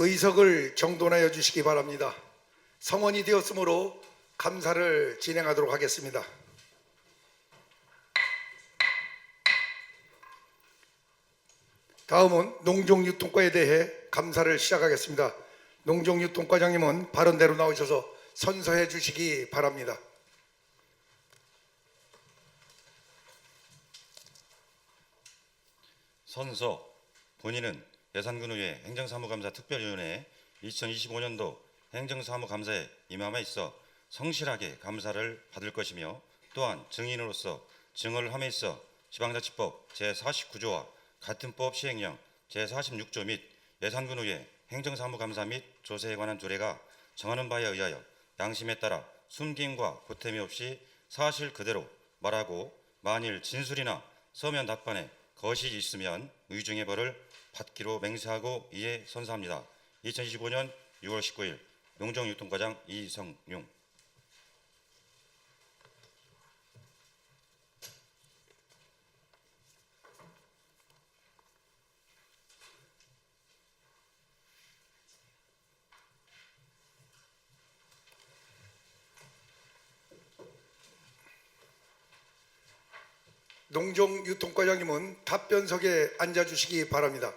의석을 정돈하여 주시기 바랍니다. 성원이 되었으므로 감사를 진행하도록 하겠습니다. 다음은 농종유통과에 대해 감사를 시작하겠습니다. 농종유통과장님은 발언대로 나오셔서 선서해 주시기 바랍니다. 선서. 본인은 예산군의회 행정사무감사 특별위원회 2025년도 행정사무감사에 임함에 있어 성실하게 감사를 받을 것이며, 또한 증인으로서 증언을 함에 있어 지방자치법 제49조와 같은 법 시행령 제46조 및 예산군의회 행정사무감사 및 조세에 관한 조례가 정하는 바에 의하여 양심에 따라 숨김과 보탬이 없이 사실 그대로 말하고, 만일 진술이나 서면 답변에 거짓이 있으면 의중의 벌을 받기로 맹세하고 이에 선서합니다. 2025년 6월 19일 농정유통과장 이성용. 농정유통과장님은 답변석에 앉아주시기 바랍니다.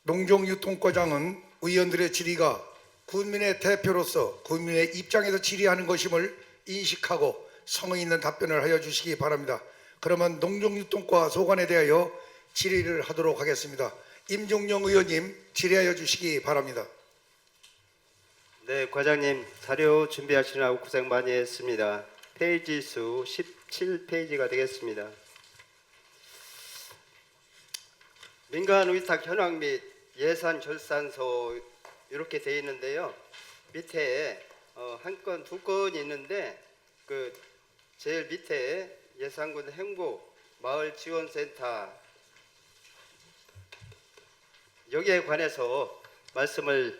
농정유통과장은 의원들의 질의가 국민의 대표로서 국민의 입장에서 질의하는 것임을 인식하고 성의 있는 답변을 하여 주시기 바랍니다. 그러면 농정유통과 소관에 대하여 질의를 하도록 하겠습니다. 임종영 의원님, 질의하여 주시기 바랍니다. 네, 과장님 자료 준비하시느라고 고생 많이 했습니다. 페이지 수 17페이지가 되겠습니다. 민간 위탁 현황 및 예산 결산서 이렇게 되어 있는데요. 밑에 한 건, 두 건이 있는데 그 제일 밑에 예산군 행복 마을 지원센터 여기에 관해서 말씀을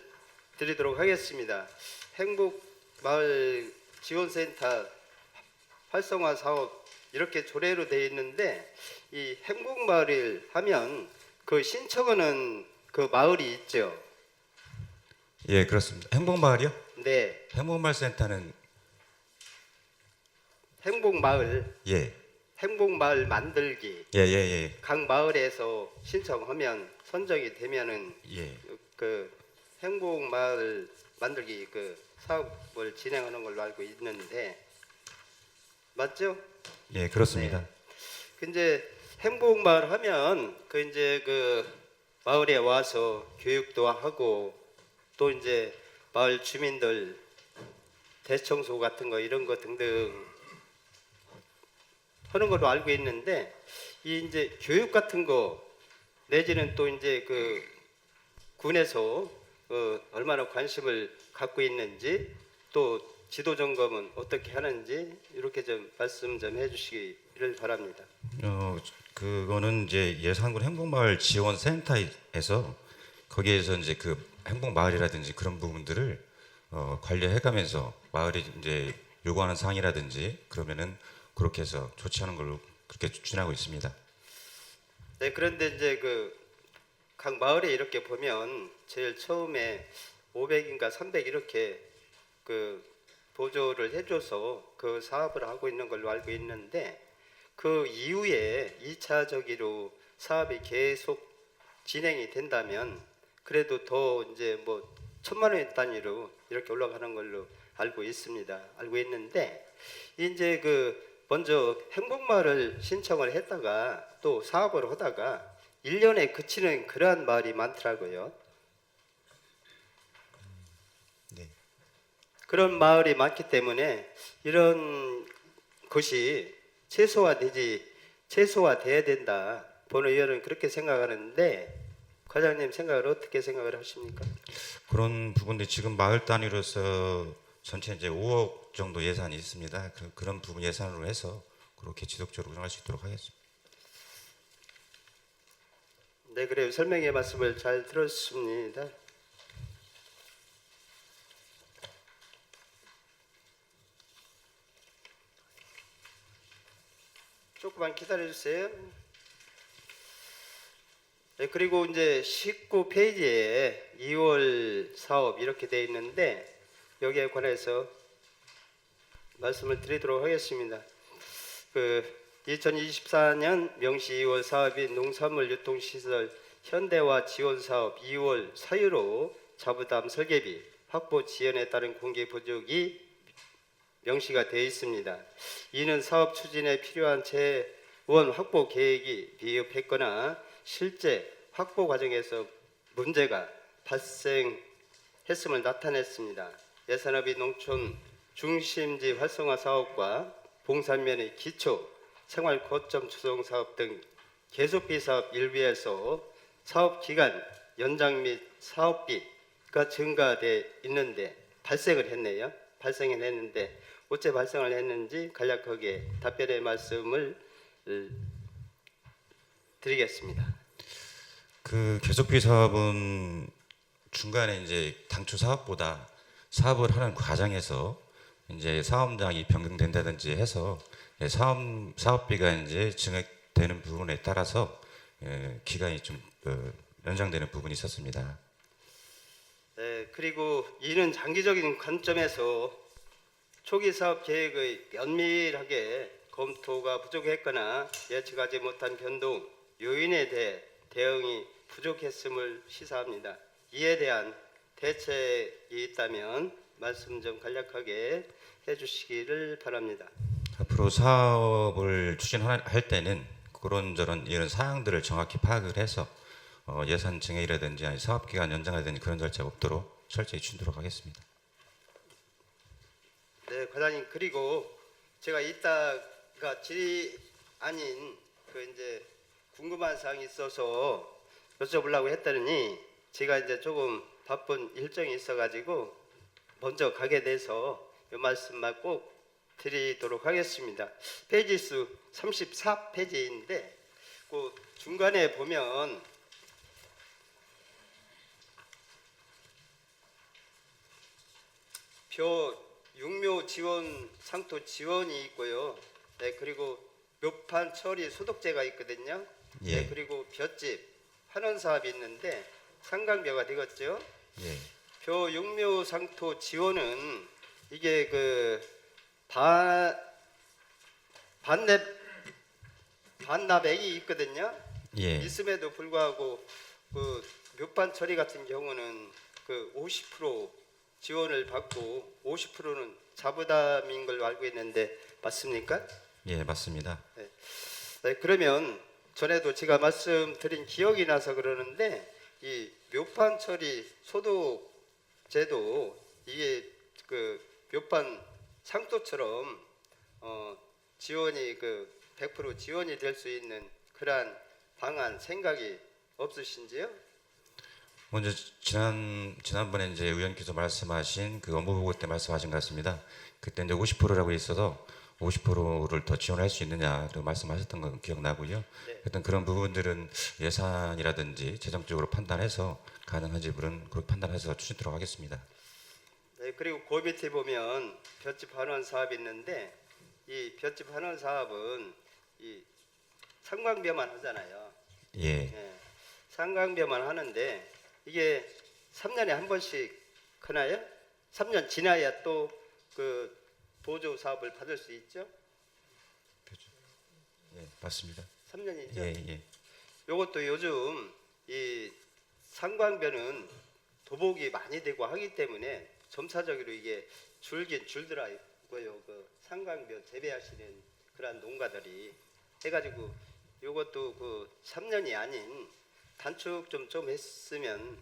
드리도록 하겠습니다. 행복 마을 지원센터 활성화 사업 이렇게 조례로 되어 있는데, 이 행복 마을을 하면 그 신청하는 그 마을이 있죠. 예, 그렇습니다. 행복마을이요? 네, 행복마을 센터는 행복마을, 예, 행복마을 만들기. 각 마을에서 신청하면 선정이 되면은 예. 그 행복마을 만들기 그 사업을 진행하는 걸로 알고 있는데 맞죠? 예, 그렇습니다. 네. 근데 행복마을 하면 그 이제 그 마을에 와서 교육도 하고 또 이제 마을 주민들 대청소 같은 거 이런 거 등등 하는 걸로 알고 있는데, 이 이제 교육 같은 거 내지는 또 이제 그 군에서 얼마나 관심을 갖고 있는지, 또 지도 점검은 어떻게 하는지 이렇게 좀 말씀 좀 해주시기를 바랍니다. 그거는 이제 예산군 행복마을 지원센터에서 거기에서 이제 그 행복마을이라든지 그런 부분들을 관리해가면서 마을이 이제 요구하는 사항이라든지 그러면은 그렇게 해서 조치하는 걸로 그렇게 추진하고 있습니다. 네, 그런데 이제 그 각 마을에 이렇게 보면 제일 처음에 500인가 300 이렇게 그 보조를 해줘서 그 사업을 하고 있는 걸로 알고 있는데, 그 이후에 2차적으로 사업이 계속 진행이 된다면 그래도 더 이제 뭐 1,000만 원 단위로 이렇게 올라가는 걸로 알고 있습니다. 알고 있는데, 이제 그 먼저 행복마을을 신청을 했다가 또 사업을 하다가 1년에 그치는 그러한 마을이 많더라고요. 네. 그런 마을이 많기 때문에 이런 것이 최소화돼야 된다. 본 의원은 그렇게 생각하는데 과장님 생각을 어떻게 생각을 하십니까? 그런 부분들이 지금 마을 단위로서 전체 이제 5억 정도 예산이 있습니다. 그런 부분 예산으로 해서 그렇게 지속적으로 운영할 수 있도록 하겠습니다. 네, 그래요. 설명의 말씀을 잘 들었습니다. 기다려 주세요. 네, 그리고 이제 19페이지에 2월 사업 이렇게 돼 있는데 여기에 관해서 말씀을 드리도록 하겠습니다. 그 2024년 명시 2월 사업인 농산물 유통시설 현대화 지원 사업 2월 사유로 자부담 설계비 확보 지연에 따른 공개 부족이 명시가 되어 있습니다. 이는 사업 추진에 필요한 재원 확보 계획이 미흡했거나 실제 확보 과정에서 문제가 발생했음을 나타냈습니다. 예산업이 농촌 중심지 활성화 사업과 봉산면의 기초 생활 거점 조성 사업 등 계속비 사업 일부에서 사업 기간 연장 및 사업비가 증가돼 있는데 발생을 했네요. 발생을 했는데 어째 발생을 했는지 간략하게 답변의 말씀을 드리겠습니다. 그 계속비 사업은 중간에 이제 당초 사업보다 사업을 하는 과정에서 이제 사업장이 변경된다든지 해서 사업비가 이제 증액되는 부분에 따라서 기간이 좀 연장되는 부분이 있었습니다. 네, 그리고 이는 장기적인 관점에서 초기 사업 계획의 면밀하게 검토가 부족했거나 예측하지 못한 변동 요인에 대해 대응이 부족했음을 시사합니다. 이에 대한 대책이 있다면 말씀 좀 간략하게 해주시기를 바랍니다. 앞으로 사업을 추진할 때는 그런저런 이런 사항들을 정확히 파악을 해서 예산 증액이라든지 아니 사업 기간 연장이라든지 그런 절차가 없도록 철저히 추진하도록 하겠습니다. 네, 과장님 그리고 제가 이따가 질의 아닌 그 이제 궁금한 사항이 있어서 여쭤보려고 했더니 제가 이제 조금 바쁜 일정이 있어가지고 먼저 가게 돼서 이 말씀만 꼭 드리도록 하겠습니다. 페이지 수 34페이지인데 그 중간에 보면 표 육묘 지원 상토 지원이 있고요. 네, 그리고 묘판 처리 소독제가 있거든요. 예. 네, 그리고 볏집 환원 사업이 있는데 상강벼가 되겠죠. 예. 표 육묘 상토 지원은 이게 그 반납액이 있거든요. 예. 있음에도 불구하고 그 묘판 처리 같은 경우는 그 50% 지원을 받고 50%는 자부담인 걸로 알고 있는데 맞습니까? 예, 맞습니다. 네, 그러면 전에도 제가 말씀드린 기억이 나서 그러는데 이 묘판 처리 소득제도 이게 그 묘판 상토처럼 지원이 그 100% 지원이 될 수 있는 그러한 방안 생각이 없으신지요? 먼저 지난번에 이제 의원께서 말씀하신 그 업무 보고 때 말씀하신 것 같습니다. 그때 이제 50%라고 있어서 50%를 더 지원할 수 있느냐로 말씀하셨던 건 기억나고요. 네. 어떤 그런 부분들은 예산이라든지 재정적으로 판단해서 가능한지 그렇게 판단해서 추진하도록 하겠습니다. 네, 그리고 그 밑에 보면 볏집 환원 사업이 있는데 이 볏집 환원 사업은 이 상광벼만 하잖아요. 예, 예, 상광벼만 하는데 이게 3년에 한 번씩 크나요? 3년 지나야 또 그 보조 사업을 받을 수 있죠? 예, 맞습니다. 3년이죠. 예, 예, 요것도 요즘 이 상광벼는 도복이 많이 되고 하기 때문에 점차적으로 이게 줄긴 줄더라고요. 그 상광벼 재배하시는 그런 농가들이 해가지고 요것도 그 3년이 아닌 단축 좀 했으면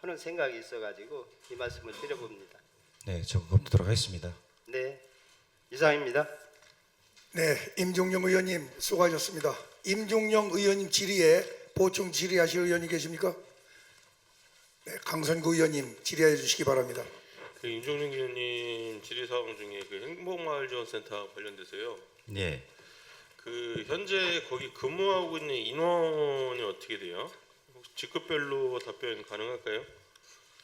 하는 생각이 있어가지고 이 말씀을 드려봅니다. 네, 적극 검토하도록 하겠습니다. 네, 이상입니다. 네, 임종영 의원님 수고하셨습니다. 임종영 의원님 질의에 보충 질의하실 의원이 계십니까? 네, 강선구 의원님 질의해 주시기 바랍니다. 그 임종윤 의원님 질의 사항 중에 그 행복마을지원센터 관련돼서요. 예, 그 현재 거기 근무하고 있는 인원이 어떻게 돼요? 혹시 직급별로 답변 가능할까요?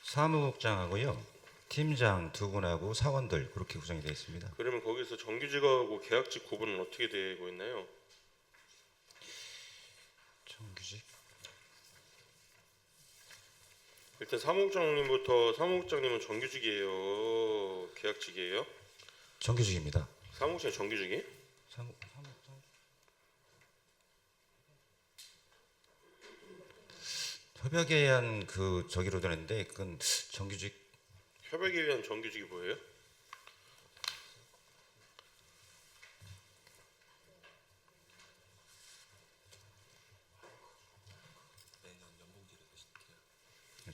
사무국장하고요, 팀장 두 분하고 사원들 그렇게 구성이 되어 있습니다. 그러면 거기서 정규직하고 계약직 구분은 어떻게 되고 있나요? 정규직. 일단 사무국장님부터 사무국장님은 정규직이에요, 계약직이에요? 정규직입니다. 사무국장이 정규직이에요? 사무국장. 협약에 의한 그 저기로 되는데 그건 정규직. 협약에 의한 정규직이 뭐예요?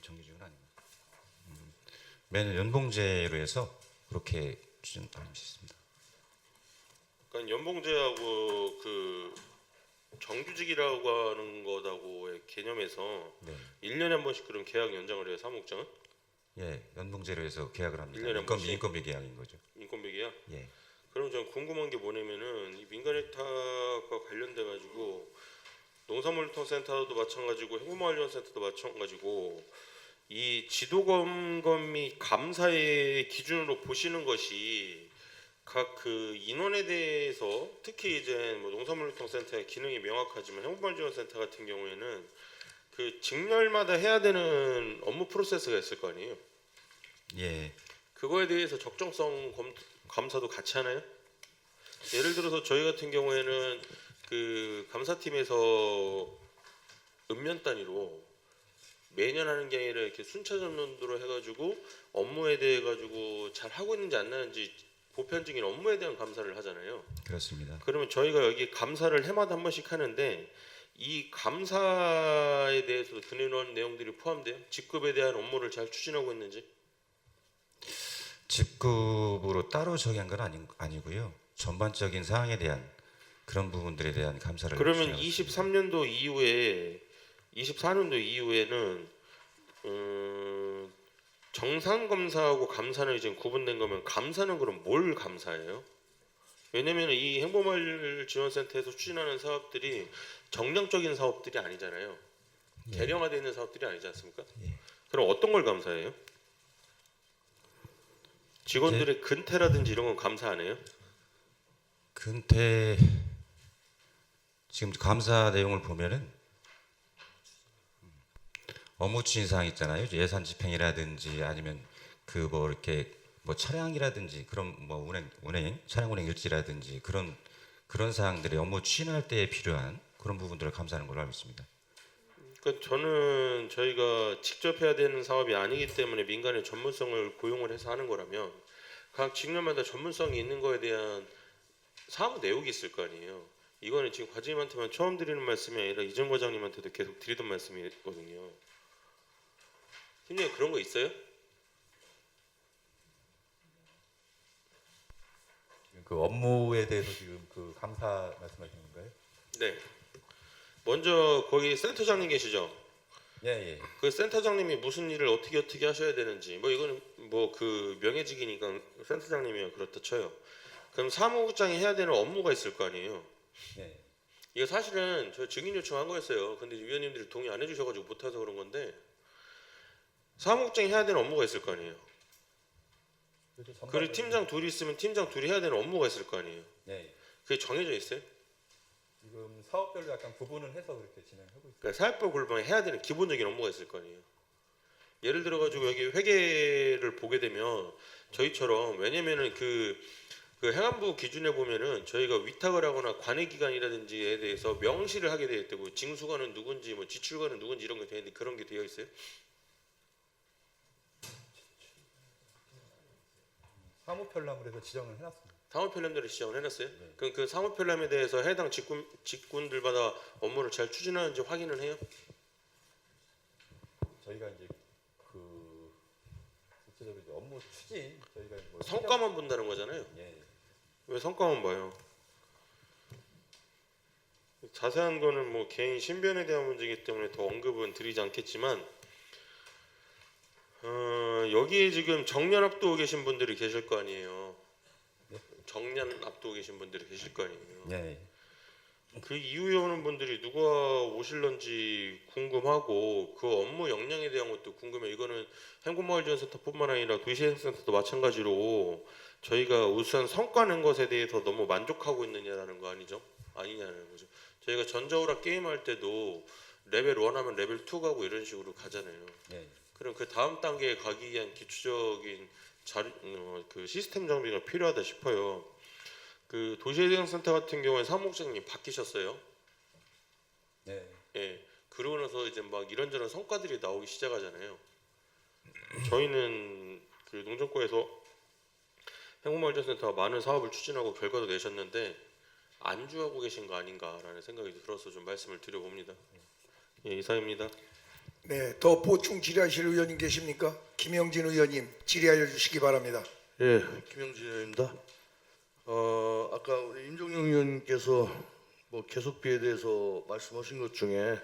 정규직은 아닙니다. 매년 연봉제로 해서 그렇게 좀 알고 있습니다. 그러니까 연봉제하고 그 정규직이라고 하는 거다고의 개념에서 네. 1년에 한 번씩 그런 계약 연장을 해요, 사무국장은? 예, 연봉제로 해서 계약을 합니다. 1년에 한 번씩? 인건비 계약인 거죠. 인건비 계약? 예. 그럼 전 궁금한 게 뭐냐면은 이 민간위탁과 관련돼 가지고 농산물유통센터도 마찬가지고 행복마을지원센터도 마찬가지고 이 지도검검 및 감사의 기준으로 보시는 것이 각 그 인원에 대해서 특히 이제 뭐 농산물유통센터의 기능이 명확하지만 행복마을지원센터 같은 경우에는 그 직렬마다 해야 되는 업무 프로세스가 있을 거 아니에요. 예. 그거에 대해서 적정성 감사도 같이 하나요? 예를 들어서 저희 같은 경우에는 그 감사팀에서 읍면 단위로 매년 하는 게 아니라 이렇게 순차전론으로 해가지고 업무에 대해 가지고 잘 하고 있는지 안 하는지 보편적인 업무에 대한 감사를 하잖아요. 그렇습니다. 그러면 저희가 여기 감사를 해마다 한 번씩 하는데 이 감사에 대해서도 그런 내용들이 포함돼요? 직급에 대한 업무를 잘 추진하고 있는지? 직급으로 따로 정한 건 아니고요. 전반적인 사항에 대한 그런 부분들에 대한 감사를. 그러면 진행하고 있습니다. 23년도 이후에 24년도 이후에는 정상 검사하고 감사는 이제 구분된 거면 감사는 그럼 뭘 감사해요? 왜냐면 이 행복마을지원센터에서 추진하는 사업들이 정량적인 사업들이 아니잖아요. 예. 개량화되어 있는 사업들이 아니지 않습니까? 예. 그럼 어떤 걸 감사해요? 직원들의 근태라든지 이런 건 감사 안 해요? 근태 지금 감사 내용을 보면은 업무 추진 사항 있잖아요. 예산 집행이라든지 아니면 그 뭐 이렇게 뭐 차량이라든지 그런 뭐 운행 차량 운행 일지라든지 그런 사항들이 업무 추진할 때 필요한 그런 부분들을 감사하는 걸로 알고 있습니다. 그러니까 저는 저희가 직접 해야 되는 사업이 아니기 때문에 민간의 전문성을 고용을 해서 하는 거라면 각 직렬마다 전문성이 있는 거에 대한 사무 내역이 있을 거 아니에요. 이거는 지금 과장님한테만 처음 드리는 말씀이 아니라 이전 과장님한테도 계속 드리던 말씀이거든요. 팀장님 그런 거 있어요? 그 업무에 대해서 지금 그 감사 말씀하시는 건가요? 네. 먼저 거기 센터장님 계시죠? 예, 예. 그 센터장님이 무슨 일을 어떻게 하셔야 되는지 뭐 이거는 뭐 그 명예직이니까 센터장님이 그렇다 쳐요. 그럼 사무국장이 해야 되는 업무가 있을 거 아니에요. 예. 이거 사실은 저 증인 요청한 거였어요. 근데 위원님들이 동의 안 해주셔가지고 못해서 그런 건데 사무국장이 해야 되는 업무가 있을 거 아니에요. 그리고 팀장 둘이 있으면 팀장 둘이 해야 되는 업무가 있을 거 아니에요. 예. 그게 정해져 있어요. 지금 사업별로 약간 구분을 해서 그렇게 진행하고 있습니다. 그러니까 사업법 골방에 해야 되는 기본적인 업무가 있을 거 아니에요. 예를 들어가지고 여기 회계를 보게 되면 저희처럼 왜냐면은 그 행안부 기준에 보면은 저희가 위탁을 하거나 관해기관이라든지에 대해서 명시를 하게 되어 있다고 징수관은 누군지 뭐 지출관은 누군지 이런 게 되어 있는데 그런 게 되어 있어요. 사무편람을 해서 지정을 해놨습니다. 사무편람들을 지정을 해놨어요. 그럼 그 사무편람에 대해서 해당 직군들마다 업무를 잘 추진하는지 확인을 해요. 저희가 이제 그 구체적으로 이제 업무 추진 저희가 뭐 성과만 본다는 거잖아요. 예. 왜 성과만 봐요? 자세한 거는 뭐 개인 신변에 대한 문제이기 때문에 더 언급은 드리지 않겠지만 여기에 지금 정년 앞두고 계신 분들이 계실 거 아니에요. 정년 앞두고 계신 분들이 계실 거 아니에요. 예. 그 이후에 오는 분들이 누가 오실런지 궁금하고 그 업무 역량에 대한 것도 궁금해요. 이거는 행복마을지원센터뿐만 아니라 도시행정센터도 마찬가지로 저희가 우수한 성과 낸 것에 대해서 너무 만족하고 있느냐라는 거 아니죠? 아니냐는 거죠. 저희가 전자오락 게임할 때도 레벨 1 하면 레벨 2 가고 이런 식으로 가잖아요. 네. 그럼 그 다음 단계에 가기 위한 기초적인 그 시스템 정비가 필요하다 싶어요. 그 도시재생센터 같은 경우에 사무국장님 바뀌셨어요. 네. 예. 그러고 나서 이제 막 이런저런 성과들이 나오기 시작하잖아요. 저희는 그 농정과에서 행복마을전센터가 많은 사업을 추진하고 결과도 내셨는데 안주하고 계신 거 아닌가라는 생각이 들어서 좀 말씀을 드려봅니다. 예, 이상입니다. 네, 더 보충 질의하실 의원님 계십니까? 김영진 의원님 질의하여 주시기 바랍니다. 예, 김영진 의원입니다. 아까 우리 임종용 의원님께서 뭐 계속비에 대해서 말씀하신 것 중에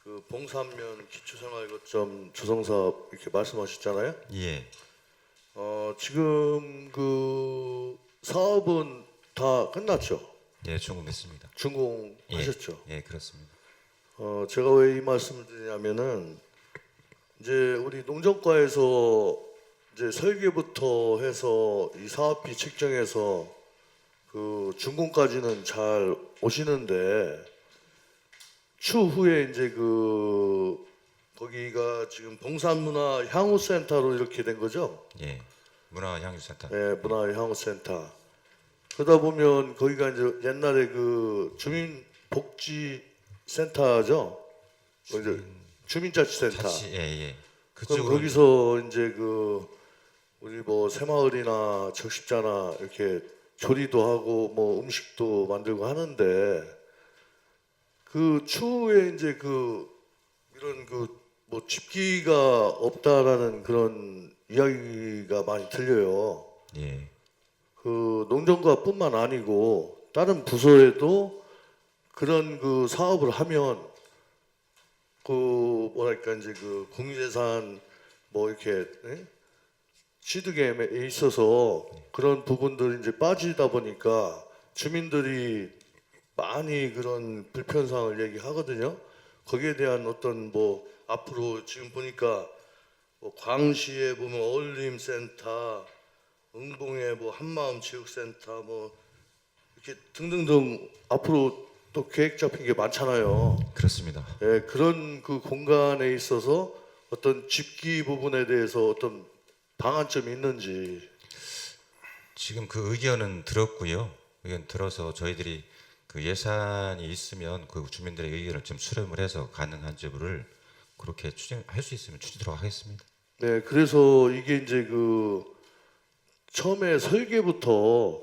그 봉산면 기초생활거점 조성사업 이렇게 말씀하셨잖아요. 예. 지금 그 사업은 다 끝났죠? 예, 준공했습니다. 준공하셨죠? 예, 그렇습니다. 제가 왜 이 말씀을 드리냐면은 이제 우리 농정과에서 이제 설계부터 해서 이 사업비 책정해서 그 준공까지는 잘 오시는데 추후에 이제 그 거기가 지금 봉산문화 향후센터로 이렇게 된 거죠? 예. 문화향유센터. 예, 문화향후센터. 그러다 보면 거기가 이제 옛날에 그 주민복지센터죠? 이제 주민자치센터. 자치, 예, 예. 그럼 그쪽으로 거기서 이제 그 우리 뭐 새마을이나 적십자나 이렇게 조리도 하고 뭐 음식도 만들고 하는데 그 추후에 이제 그 이런 그 뭐 집기가 없다라는 그런 이야기가 많이 들려요. 예. 그 농정과뿐만 아니고 다른 부서에도 그런 그 사업을 하면 그 뭐랄까 이제 그 공유재산 뭐 이렇게 취득에 있어서 그런 부분들이 이제 빠지다 보니까 주민들이 많이 그런 불편사항을 얘기하거든요. 거기에 대한 어떤 뭐 앞으로 지금 보니까 뭐 광시에 보면 어울림센터, 응봉에 뭐 한마음체육센터 뭐 이렇게 등등등 앞으로 또 계획 잡힌 게 많잖아요. 그렇습니다. 예, 그런 그 공간에 있어서 어떤 집기 부분에 대해서 어떤 방안점이 있는지. 지금 그 의견은 들었고요. 의견 들어서 저희들이 그 예산이 있으면 그 주민들의 의견을 좀 수렴을 해서 가능한 여부를 그렇게 추진할 수 있으면 추진하도록 하겠습니다. 네, 그래서 이게 이제 그 처음에 설계부터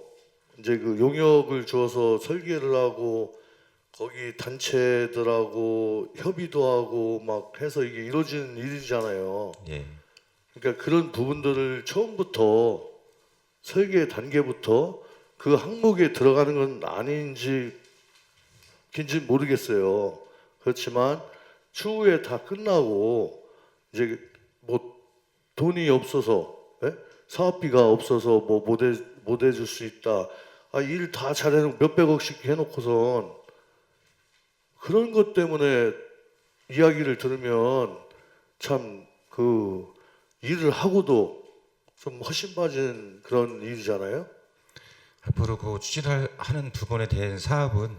이제 그 용역을 주어서 설계를 하고 거기 단체들하고 협의도 하고 막 해서 이게 이루어지는 일이잖아요. 예. 그러니까 그런 부분들을 처음부터 설계 단계부터 그 항목에 들어가는 건 아닌지 모르겠어요. 그렇지만 추후에 다 끝나고 이제 뭐 돈이 없어서 사업비가 없어서 뭐 못 해줄 수 있다. 일 다 잘해놓고 몇백억씩 해놓고선 그런 것 때문에 이야기를 들으면 참 그 일을 하고도 좀 허심 빠진 그런 일이잖아요. 앞으로 그 추진하는 부분에 대한 사업은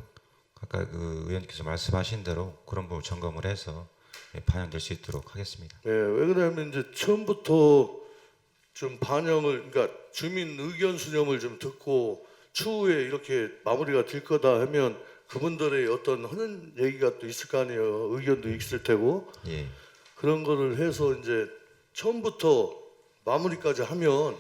아까 그 의원께서 말씀하신 대로 그런 부분 점검을 해서 반영될 수 있도록 하겠습니다. 네, 왜 그러냐면 이제 처음부터 좀 반영을 그러니까 주민 의견 수렴을 좀 듣고 추후에 이렇게 마무리가 될 거다 하면 그분들의 어떤 하는 얘기가 또 있을 거 아니에요. 의견도 있을 테고 예. 그런 거를 해서 이제 처음부터 마무리까지 하면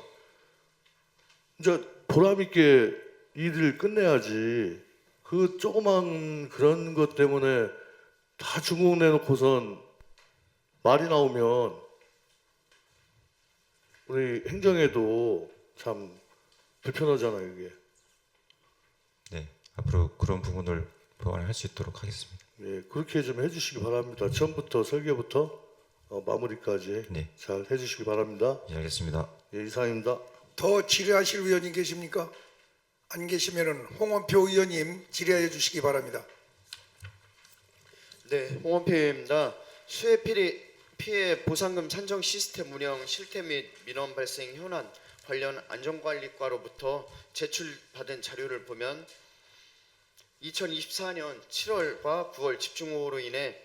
이제 보람 있게 일을 끝내야지. 그 조그만 그런 것 때문에 다 준공 내놓고선 말이 나오면 우리 행정에도 참 불편하잖아요, 이게. 네. 앞으로 그런 부분을 보완할 수 있도록 하겠습니다. 예, 그렇게 좀 해주시기 바랍니다. 처음부터 설계부터 마무리까지 네. 잘 해주시기 바랍니다. 예, 알겠습니다. 예, 이상입니다. 더 질의하실 의원님 계십니까? 안 계시면은 홍원표 의원님 질의하여 주시기 바랍니다. 네, 홍원표입니다. 수해 피해 보상금 산정 시스템 운영 실태 및 민원 발생 현안 관련 안전관리과로부터 제출받은 자료를 보면 2024년 7월과 9월 집중호우로 인해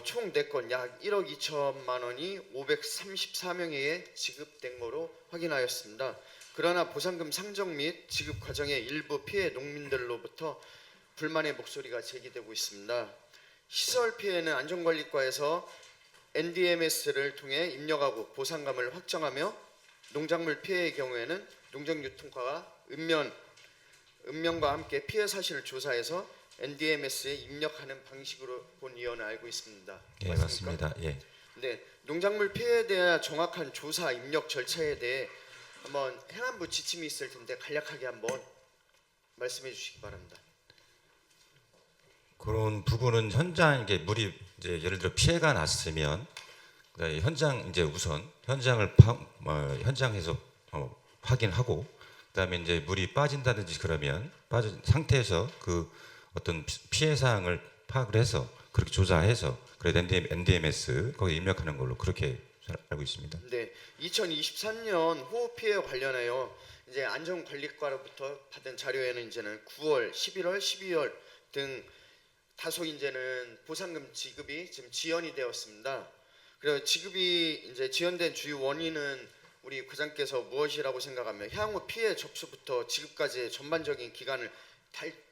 총 내건 약 1억 2천만 원이 534명에게 지급된 것으로 확인하였습니다. 그러나 보상금 상정 및 지급 과정의 일부 피해 농민들로부터 불만의 목소리가 제기되고 있습니다. 시설 피해는 안전관리과에서 NDMS를 통해 입력하고 보상금을 확정하며 농작물 피해의 경우에는 농정유통과가 읍면과 함께 피해 사실을 조사해서 NDMS에 입력하는 방식으로 본 위원은 알고 있습니다. 예, 맞습니까? 맞습니다. 예. 네, 농작물 피해에 대한 정확한 조사 입력 절차에 대해 한번 행안부 지침이 있을 텐데 간략하게 한번 말씀해 주시기 바랍니다. 그런 부분은 현장 이게 물이 이제 예를 들어 피해가 났으면 그다음에 현장 이제 우선 현장을 현장에서 확인하고 그다음에 이제 물이 빠진다든지 그러면 빠진 상태에서 그 어떤 피해 사항을 파악을 해서 그렇게 조사해서 그래 NDMS 거기에 입력하는 걸로 그렇게 알고 있습니다. 네, 2023년 호우 피해 관련하여 이제 안전관리과로부터 받은 자료에는 이제는 9월, 11월, 12월 등 다소 이제는 보상금 지급이 지금 지연이 되었습니다. 그리고 지급이 이제 지연된 주요 원인은 우리 부장께서 무엇이라고 생각하며 향후 피해 접수부터 지급까지의 전반적인 기간을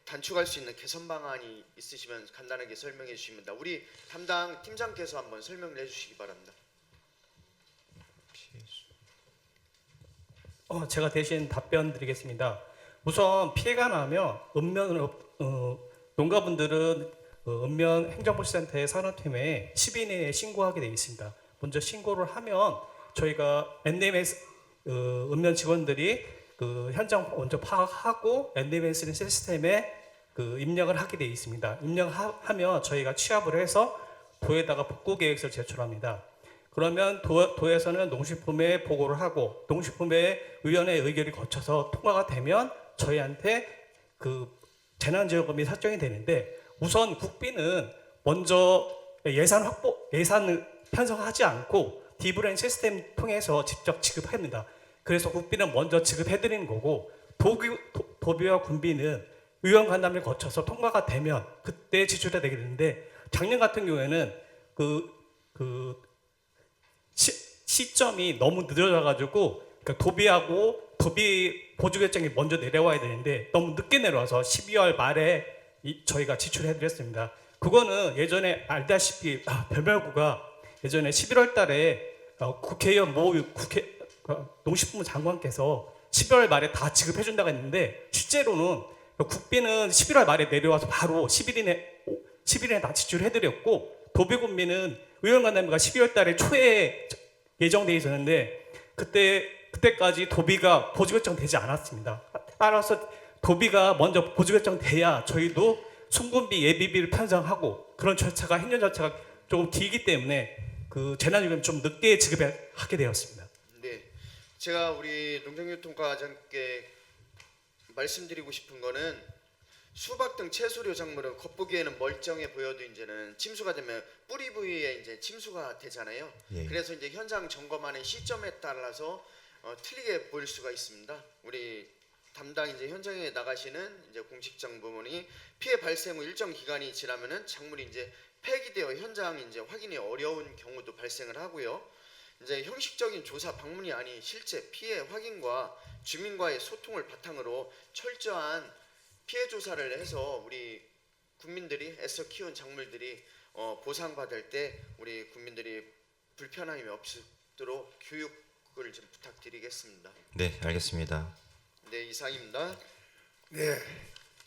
단축할 수 있는 개선 방안이 있으시면 간단하게 설명해 주십니다. 우리 담당 팀장께서 한번 설명을 해주시기 바랍니다. 제가 대신 답변 드리겠습니다. 우선 피해가 나면 농가분들은 읍면 행정복지센터의 산업팀에 10일 내에 신고하게 되어 있습니다. 먼저 신고를 하면 저희가 NDMS 읍면 직원들이 그 현장 먼저 파악하고 NDMS 시스템에 그 입력을 하게 되어 있습니다. 입력하면 저희가 취합을 해서 도에다가 복구 계획서를 제출합니다. 그러면 도에서는 농식품에 보고를 하고 농식품의 위원회 의결이 거쳐서 통과가 되면 저희한테 그 재난지원금이 설정이 되는데 우선 국비는 먼저 예산을 편성하지 않고 디브랜 시스템 통해서 직접 지급합니다. 그래서 국비는 먼저 지급해드리는 거고 도비와 군비는 의원 간담회를 거쳐서 통과가 되면 그때 지출해야 되게 되는데 작년 같은 경우에는 시점이 너무 늦어져가지고 그러니까 도비 보조 결정이 먼저 내려와야 되는데 너무 늦게 내려와서 12월 말에 저희가 지출해드렸습니다. 그거는 예전에 알다시피 별별구가 예전에 11월 달에 국회의원 농식품부 장관께서 12월 말에 다 지급해준다고 했는데 실제로는 국비는 11월 말에 내려와서 바로 10일에 다 지출해드렸고 도비군비는 의원간담회가 12월 달에 초에 예정돼 있었는데 그때까지 도비가 보조결정 되지 않았습니다. 따라서 도비가 먼저 보조결정 돼야 저희도 순군비 예비비를 편성하고 그런 절차가 행정 절차가 조금 길기 때문에 그 재난지원금 좀 늦게 지급하게 되었습니다. 네, 제가 우리 농정유통과장께 말씀드리고 싶은 거는 수박 등 채소류 작물은 겉보기에는 멀쩡해 보여도 이제는 침수가 되면 뿌리 부위에 이제 침수가 되잖아요. 예. 그래서 이제 현장 점검하는 시점에 따라서 틀리게 보일 수가 있습니다. 우리 담당 이제 현장에 나가시는 이제 공식장 부문이 피해 발생 후 일정 기간이 지나면은 작물이 이제 폐기되어 현장 이제 확인이 어려운 경우도 발생을 하고요. 이제 형식적인 조사 방문이 아닌 실제 피해 확인과 주민과의 소통을 바탕으로 철저한 피해 조사를 해서 우리 국민들이 애써 키운 작물들이 보상받을 때 우리 국민들이 불편함이 없도록 교육을 좀 부탁드리겠습니다. 네, 알겠습니다. 네, 이상입니다. 네,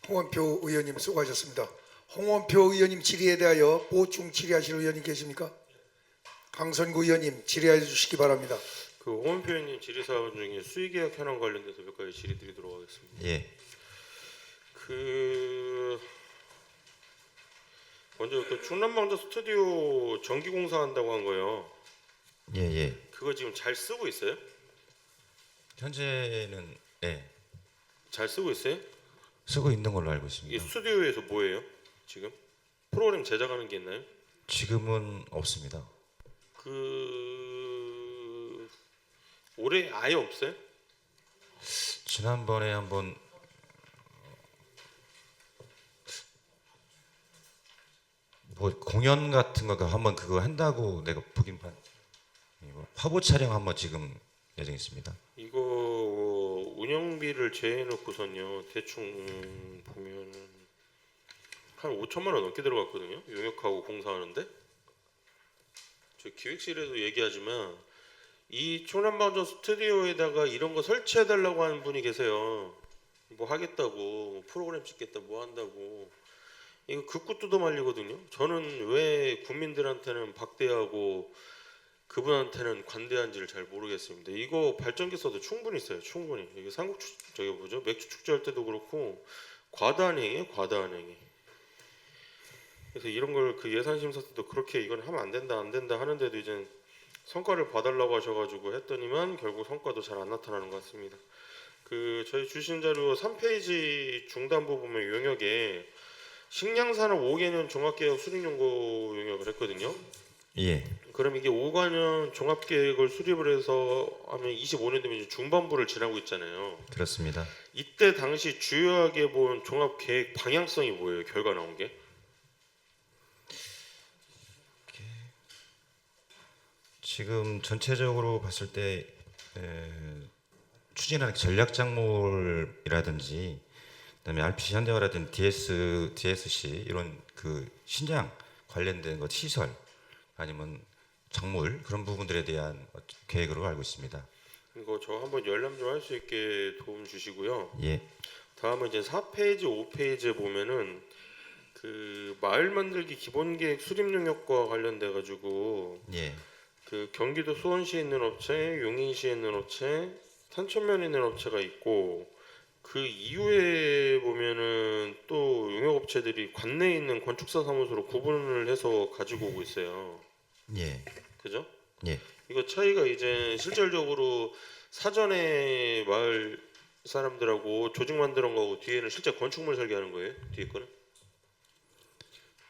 홍원표 의원님 수고하셨습니다. 홍원표 의원님 질의에 대하여 보충 질의하실 의원님 계십니까? 강선구 의원님 질의해 주시기 바랍니다. 그 홍원표 의원님 질의 사항 중에 수의계약 현황 관련돼서 몇 가지 질의 드리도록 하겠습니다. 예. 먼저 그 충남방도 스튜디오 전기 공사한다고 한 거요. 예. 그거 지금 잘 쓰고 있어요? 현재는 잘 쓰고 있어요? 쓰고 있는 걸로 알고 이게 있습니다. 스튜디오에서 뭐예요? 지금 프로그램 제작하는 게 있나요? 지금은 없습니다. 올해 아예 없어요? 지난번에 한번 뭐 공연 같은 거 한번 그거 한다고 내가 보긴 봤. 화보 촬영 한번 지금 예정 있습니다. 이거 운영비를 제해놓고선요 대충 보면 한 5천만 원 넘게 들어갔거든요. 용역하고 공사하는데 저 기획실에도 얘기하지만 이 초남방전 스튜디오에다가 이런 거 설치해달라고 하는 분이 계세요. 뭐 하겠다고, 뭐 프로그램 찍겠다, 뭐 한다고. 이거 극구 뜯어 말리거든요. 저는 왜 국민들한테는 박대하고 그분한테는 관대한지를 잘 모르겠습니다. 이거 발전기 써도 충분히 있어요. 충분히. 이게 저기 뭐죠? 맥주 축제할 때도 그렇고 과다한 행위예요. 과다한 행위. 그래서 이런 걸 그 예산 심사 때도 그렇게 이건 하면 안 된다 하는데도 이제 성과를 봐달라고 하셔가지고 했더니만 결국 성과도 잘 안 나타나는 것 같습니다. 그 저희 주신 자료 3페이지 중단부 보면 용역에 식량산업 5개년 종합계획 수립연구 용역을 했거든요. 예. 그럼 이게 5가년 종합계획을 수립을 해서 하면 25년 되면 이제 중반부를 지나고 있잖아요. 그렇습니다. 이때 당시 주요하게 본 종합계획 방향성이 뭐예요? 결과 나온 게? 지금 전체적으로 봤을 때 추진하는 전략 작물이라든지 그다음에 RPG 현대화라든지 DSC 이런 그 신장 관련된 것 시설 아니면 작물 그런 부분들에 대한 계획으로 알고 있습니다. 이거 저 한번 열람 좀 할 수 있게 도움 주시고요. 예. 다음은 이제 4페이지, 5페이지에 보면은 그 마을 만들기 기본계획 수립 용역과 관련돼 가지고 예. 그 경기도 수원시에 있는 업체, 용인시에 있는 업체, 산천면에 있는 업체가 있고 그 이후에 보면은 또 용역업체들이 관내에 있는 건축사 사무소로 구분을 해서 가지고 오고 있어요. 예. 그죠? 예. 이거 차이가 이제 실질적으로 사전에 마을 사람들하고 조직 만드는 거고 뒤에는 실제 건축물 설계하는 거예요. 뒤에 거는?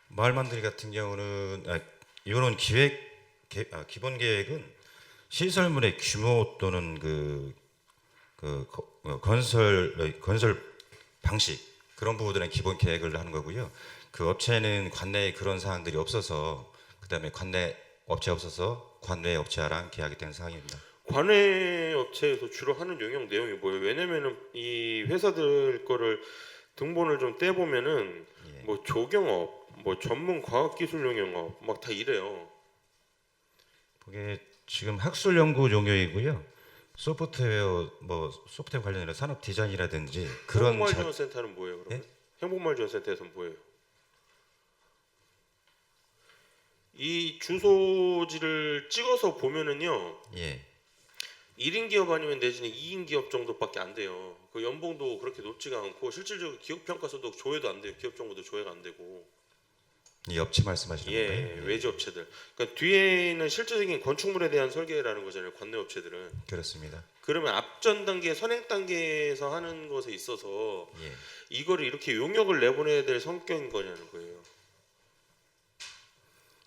마을 만들기 같은 경우는 이거는 기본 계획은 시설물의 규모 또는 건설 방식 그런 부분들은 기본 계획을 하는 거고요. 그 업체는 관내에 그런 사항들이 없어서 그다음에 관내 업체 없어서 관내 업체랑 계약이 된 상황입니다. 관외 업체에서 주로 하는 용역 내용이 뭐예요? 왜냐면은 이 회사들 거를 등본을 좀 떼보면은 예. 뭐 조경업, 뭐 전문 과학기술 용역업 막 다 이래요. 그게 지금 학술 연구 용역이고요. 소프트웨어 관련해서 산업 디자인이라든지 그런 행복마을 지원센터는 뭐예요? 그러면? 예? 행복마을 지원센터에서는 뭐예요? 이 주소지를 찍어서 보면은요. 예. 1인 기업 아니면 내지는 2인 기업 정도밖에 안 돼요. 그 연봉도 그렇게 높지가 않고 실질적으로 기업 평가서도 조회도 안 돼요. 기업 정보도 조회가 안 되고. 이 업체 말씀하시는 예, 건가요? 외주 업체들. 그러니까 뒤에는 실질적인 건축물에 대한 설계라는 거잖아요. 관내 업체들은. 그렇습니다. 그러면 앞전 단계, 선행 단계에서 하는 것에 있어서 예. 이거를 이렇게 용역을 내보내야 될 성격인 거냐는 거예요.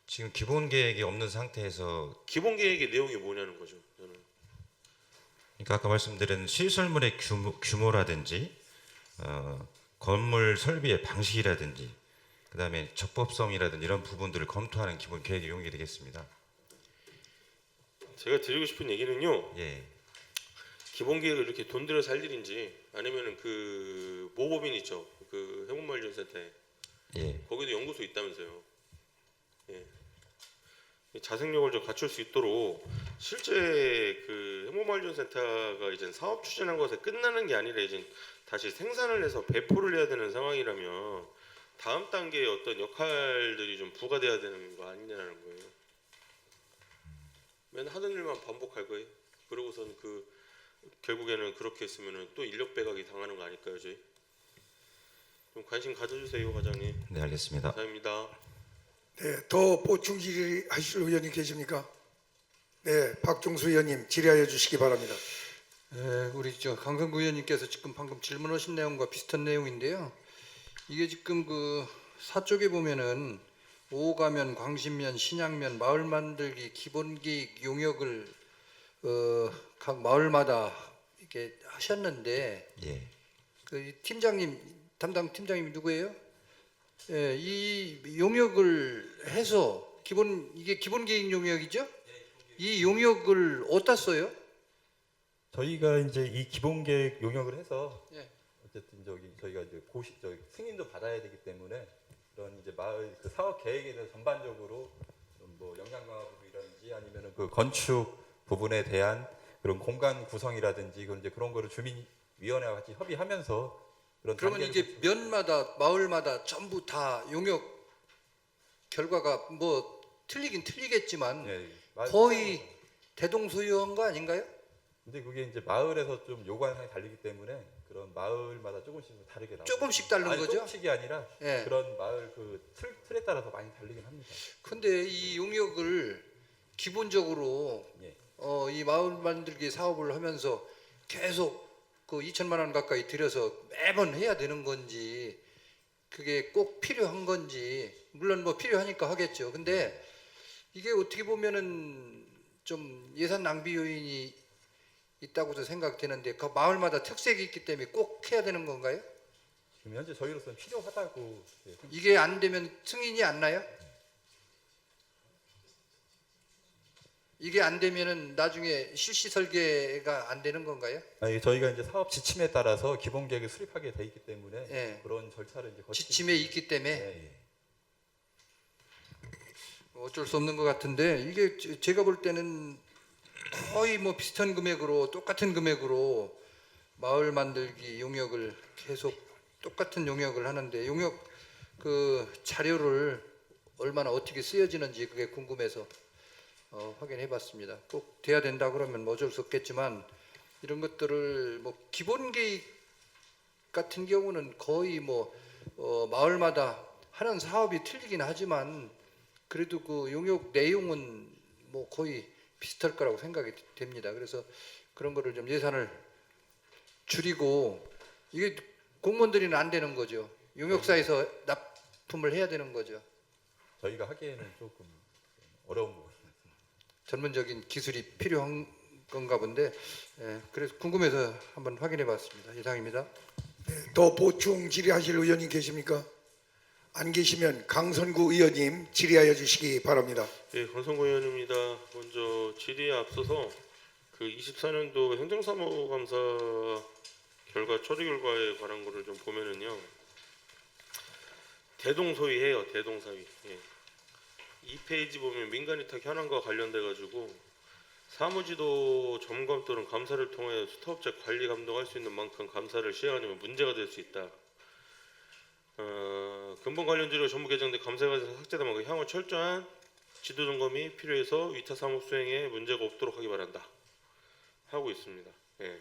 지금 기본 계획이 없는 상태에서 기본 계획의 내용이 뭐냐는 거죠. 저는. 그러니까 아까 말씀드린 시설물의 규모라든지 건물 설비의 방식이라든지 그다음에 적법성이라든지 이런 부분들을 검토하는 기본 계획이 용역이 되겠습니다. 제가 드리고 싶은 얘기는요. 예. 기본 계획을 이렇게 돈 들여서 할 일인지 아니면은 그 모법인 있죠. 그 행복마을지원센터에 예. 거기도 연구소 있다면서요. 예. 자생력을 좀 갖출 수 있도록 실제 그 행복마을지원센터가 이제 사업 추진한 것에 끝나는 게 아니라 이제 다시 생산을 해서 배포를 해야 되는 상황이라면 다음 단계의 어떤 역할들이 좀 부과돼야 되는 거 아니냐는 거예요. 맨 하던 일만 반복할 거예요. 그러고선 그 결국에는 그렇게 했으면은 또 인력 배각이 당하는 거 아닐까요, 저희? 좀 관심 가져주세요, 과장님. 네, 알겠습니다. 감사합니다. 네, 더 보충 질의하실 의원님 계십니까? 네, 박종수 의원님 질의하여 주시기 바랍니다. 우리 강성구 의원님께서 지금 방금 질문하신 내용과 비슷한 내용인데요. 이게 지금 그 사쪽에 보면은 오가면, 광신면, 신양면, 마을 만들기 기본계획 용역을 각 마을마다 이렇게 하셨는데 예. 그 팀장님 담당 팀장님이 누구예요? 예, 이 용역을 해서 이게 기본 계획 용역이죠? 이 용역을 어디다 써요? 저희가 이제 이 기본 계획 용역을 해서 예. 어쨌든 저희가 이제 승인도 받아야 되기 때문에 그런 이제 마을 그 사업 계획에 대해서 전반적으로 뭐 영양 강화 부분이라든지 아니면은 그 건축 부분에 대한 그런 공간 구성이라든지 그런 거를 주민위원회와 같이 협의하면서 그런 그러면 단계를 이게 면마다 마을마다 전부 다 용역 결과가 뭐 틀리긴 틀리겠지만 예, 거의 대동소이한 거 아닌가요? 근데 그게 이제 마을에서 좀 요구하는 사항이 다르기 때문에 그런 마을마다 조금씩 다르게 나와요. 조금씩 다른 아니, 거죠? 조금씩이 아니라 예. 그런 마을 그 틀에 따라서 많이 다르긴 합니다. 근데 이 용역을 기본적으로 예. 이 마을 만들기 사업을 하면서 계속 그 2천만 원 가까이 들여서 매번 해야 되는 건지 그게 꼭 필요한 건지 물론 뭐 필요하니까 하겠죠. 근데 이게 어떻게 보면은 좀 예산 낭비 요인이 있다고도 생각되는데 그 마을마다 특색이 있기 때문에 꼭 해야 되는 건가요? 지금 현재 저희로서는 필요하다고 생각합니다. 이게 안 되면 승인이 안 나요? 이게 안 되면은 나중에 실시 설계가 안 되는 건가요? 아니, 저희가 이제 사업 지침에 따라서 기본 계획을 수립하게 돼 있기 때문에 예. 그런 절차를 이제 지침에 있기 때문에 예, 예. 어쩔 수 없는 것 같은데 이게 제가 볼 때는 거의 뭐 비슷한 금액으로 똑같은 금액으로 마을 만들기 용역을 계속 똑같은 용역을 하는데 용역 그 자료를 얼마나 어떻게 쓰여지는지 그게 궁금해서 확인해봤습니다. 꼭 돼야 된다 그러면 뭐 어쩔 수 없겠지만 이런 것들을 뭐 기본 계획 같은 경우는 거의 뭐 마을마다 하는 사업이 틀리긴 하지만 그래도 그 용역 내용은 뭐 거의 비슷할 거라고 생각이 됩니다. 그래서 그런 거를 좀 예산을 줄이고 이게 공무원들이는 안 되는 거죠. 용역사에서 납품을 해야 되는 거죠. 저희가 하기에는 조금 어려운 부분. 전문적인 기술이 필요한 건가 본데 예, 그래서 궁금해서 한번 확인해 봤습니다. 이상입니다. 또 보충 질의하실 의원님 계십니까? 안 계시면 강선구 의원님 질의하여 주시기 바랍니다. 예, 권성구 의원입니다. 먼저 질의에 앞서서 그 24년도 행정사무감사 결과 처리 결과에 관한 거를 좀 보면은요. 대동소이해요. 대동사위. 예. 2페이지 보면 민간위탁 현황과 관련돼 가지고 사무지도 점검 또는 감사를 통해 수타업체 관리 감독할 수 있는 만큼 감사를 시행하려면 문제가 될 수 있다. 근본 관련 지료 전부 개정돼 감사가 삭제된 만큼 향후 철저한 지도 점검이 필요해서 위탁 사무 수행에 문제가 없도록 하기 바란다. 하고 있습니다. 예.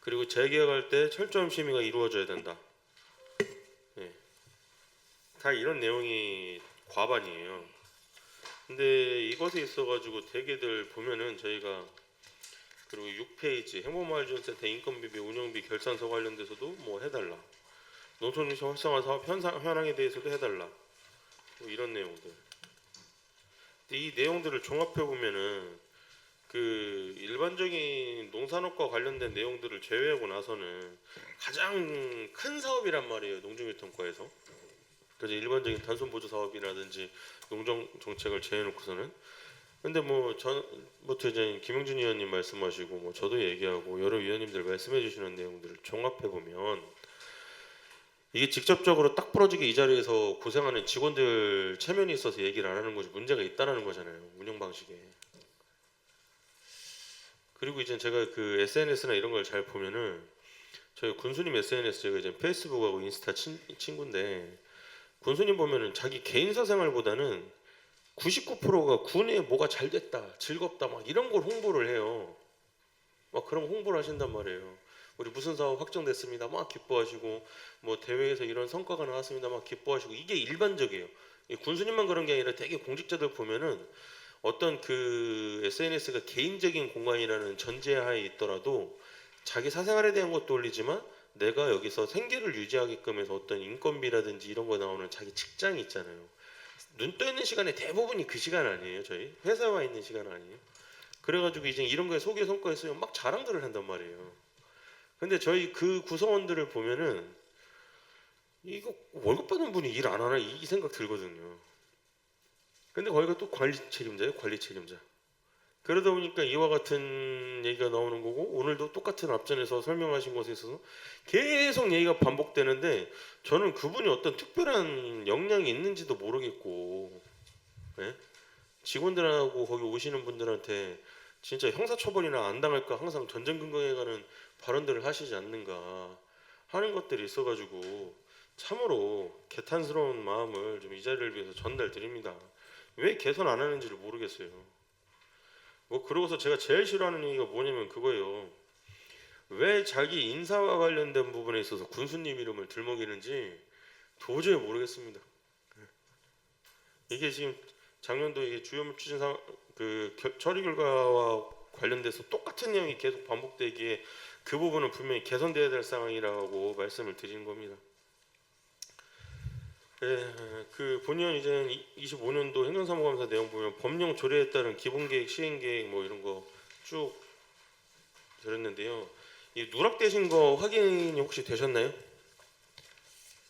그리고 재계약할 때 철저한 심의가 이루어져야 된다. 예. 다 이런 내용이 과반이에요. 근데 이것에 있어가지고 대개들 보면은 저희가 그리고 6페이지 행복마을지원센터 인건비비 운영비 결산서 관련돼서도 뭐 해달라. 농촌인식 활성화 사업 현황에 대해서도 해달라. 뭐 이런 내용들. 근데 이 내용들을 종합해 보면은 그 일반적인 농산업과 관련된 내용들을 제외하고 나서는 가장 큰 사업이란 말이에요. 농정유통과에서. 그래서 일반적인 단순 보조 사업이라든지 농정 정책을 제해놓고서는. 근데 전부터 이제 김영준 의원님 말씀하시고 뭐 저도 얘기하고 여러 위원님들 말씀해주시는 내용들을 종합해 보면 이게 직접적으로 딱 부러지게 이 자리에서 고생하는 직원들 체면이 있어서 얘기를 안 하는 거지 문제가 있다라는 거잖아요. 운영 방식에. 그리고 이제 제가 그 SNS나 이런 걸 잘 보면은 저희 군수님 SNS 제가 이제 페이스북하고 인스타 친구인데 군수님 보면은 자기 개인사 생활보다는 99%가 군에 뭐가 잘 됐다, 즐겁다 막 이런 걸 홍보를 해요. 막 그런 홍보를 하신단 말이에요. 우리 무슨 사업 확정됐습니다. 막 기뻐하시고 뭐 대회에서 이런 성과가 나왔습니다. 막 기뻐하시고 이게 일반적이에요. 군수님만 그런 게 아니라 되게 공직자들 보면은 어떤 그 SNS가 개인적인 공간이라는 전제하에 있더라도 자기 사생활에 대한 것도 올리지만 내가 여기서 생계를 유지하게끔 해서 어떤 인건비라든지 이런 거 나오는 자기 직장이 있잖아요. 눈 떠 있는 시간에 대부분이 그 시간 아니에요. 저희 회사에 와 있는 시간 아니에요. 그래가지고 이제 이런 거에 소개 성과에 쓰면 막 자랑들을 한단 말이에요. 근데 저희 그 구성원들을 보면은 이거 월급 받는 분이 일 안 하나 이 생각 들거든요. 근데 거기가 또 관리 책임자예요, 관리 책임자. 그러다 보니까 이와 같은 얘기가 나오는 거고, 오늘도 똑같은 앞전에서 설명하신 것에 있어서 계속 얘기가 반복되는데, 저는 그분이 어떤 특별한 역량이 있는지도 모르겠고, 예? 직원들하고 거기 오시는 분들한테 진짜 형사처벌이나 안 당할까 항상 전전긍긍해 가는 발언들을 하시지 않는가 하는 것들이 있어가지고 참으로 개탄스러운 마음을 좀 이 자리를 위해서 전달드립니다. 왜 개선 안 하는지를 모르겠어요. 뭐 그러고서 제가 제일 싫어하는 얘기가 뭐냐면 그거예요. 왜 자기 인사와 관련된 부분에 있어서 군수님 이름을 들먹이는지 도저히 모르겠습니다. 이게 지금 작년도 이게 주요 추진상 처리 결과와 관련돼서 똑같은 내용이 계속 반복되기에 그 부분은 분명히 개선돼야 될 상황이라고 말씀을 드리는 겁니다. 그 본의원 이제 25년도 행정사무감사 내용 보면 법령 조례에 따른 기본계획, 시행계획 뭐 이런 거 쭉 들었는데요. 이 누락되신 거 확인이 혹시 되셨나요?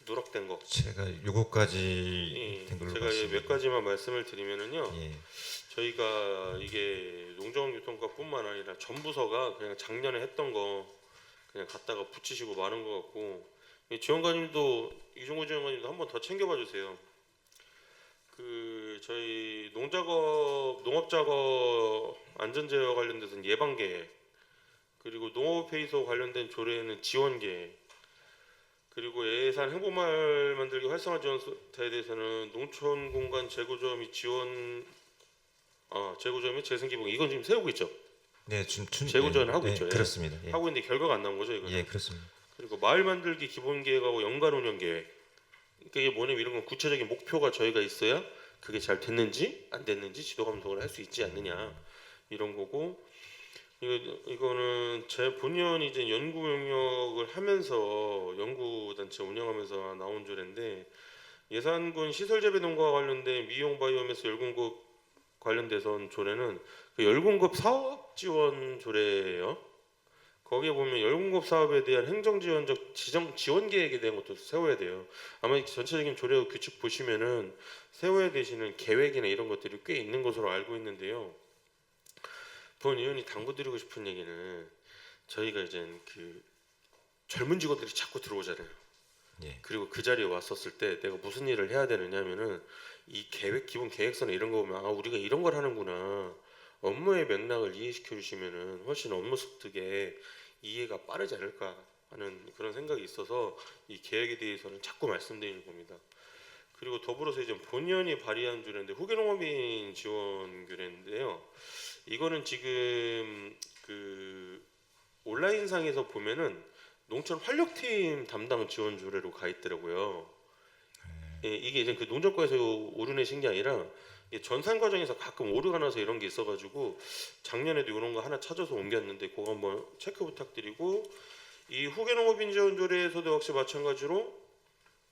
누락된 거. 제가 요거까지 된 걸로 제가 봤습니다. 몇 가지만 말씀을 드리면은요. 예. 저희가 이게 농정유통과뿐만 아니라 전 부서가 그냥 작년에 했던 거 그냥 갖다가 붙이시고 마는 것 같고, 이 지원관님도 이종호 지원관님도 한 번 더 챙겨봐 주세요. 그 저희 농업작업 안전제어와 관련돼서는 예방계획, 그리고 농업회의소 관련된 조례에는 지원계획, 그리고 예산 행보마을 만들기 활성화 지원사에 대해서는 농촌 공간 재구조 및 지원 재구조 및 재생기부, 이건 지금 세우고 있죠. 네, 재구조는 하고 예, 있죠. 예. 그렇습니다. 예. 하고 있는데 결과가 안 나온 거죠, 이거는. 예, 그렇습니다. 그리고 마을 만들기 기본 계획하고 연간 운영 계획. 그러니까 이게 뭐냐면 이런 건 구체적인 목표가 저희가 있어야 그게 잘 됐는지 안 됐는지 지도 감독을 할 수 있지 않느냐 이런 거고, 이거는 제 본의원이 이제 연구 영역을 하면서 연구 단체 운영하면서 나온 조례인데, 예산군 시설 재배 농가와 관련된 미용 바이오매스 열공급 관련돼서 조례는 그 열공급 사업 지원 조례예요. 거기에 보면 열공급 사업에 대한 행정지원적 지원 계획에 대한 것도 세워야 돼요. 아마 전체적인 조례 규칙 보시면은 세워야 되시는 계획이나 이런 것들이 꽤 있는 것으로 알고 있는데요. 본 의원이 당부드리고 싶은 얘기는, 저희가 이제 그 젊은 직원들이 자꾸 들어오잖아요. 예. 그리고 그 자리에 왔었을 때 내가 무슨 일을 해야 되느냐면은 이 계획 기본 계획서나 이런 거 보면 우리가 이런 걸 하는구나, 업무의 맥락을 이해시켜 주시면은 훨씬 업무 습득에 이해가 빠르지 않을까 하는 그런 생각이 있어서 이 계획에 대해서는 자꾸 말씀드리는 겁니다. 그리고 더불어서 이제 본의원이 발의한 조례인데 후계농업인 지원 규례인데요. 이거는 지금 그 온라인상에서 보면은 농촌 활력팀 담당 지원 조례로 가 있더라고요. 예, 이게 이제 그 농정과에서 오류내신 게 아니라 전산 과정에서 가끔 오류가 나서 이런 게 있어가지고 작년에도 이런 거 하나 찾아서 옮겼는데 그거 한번 체크 부탁드리고, 이 후계농업인 지원 조례에서도 역시 마찬가지로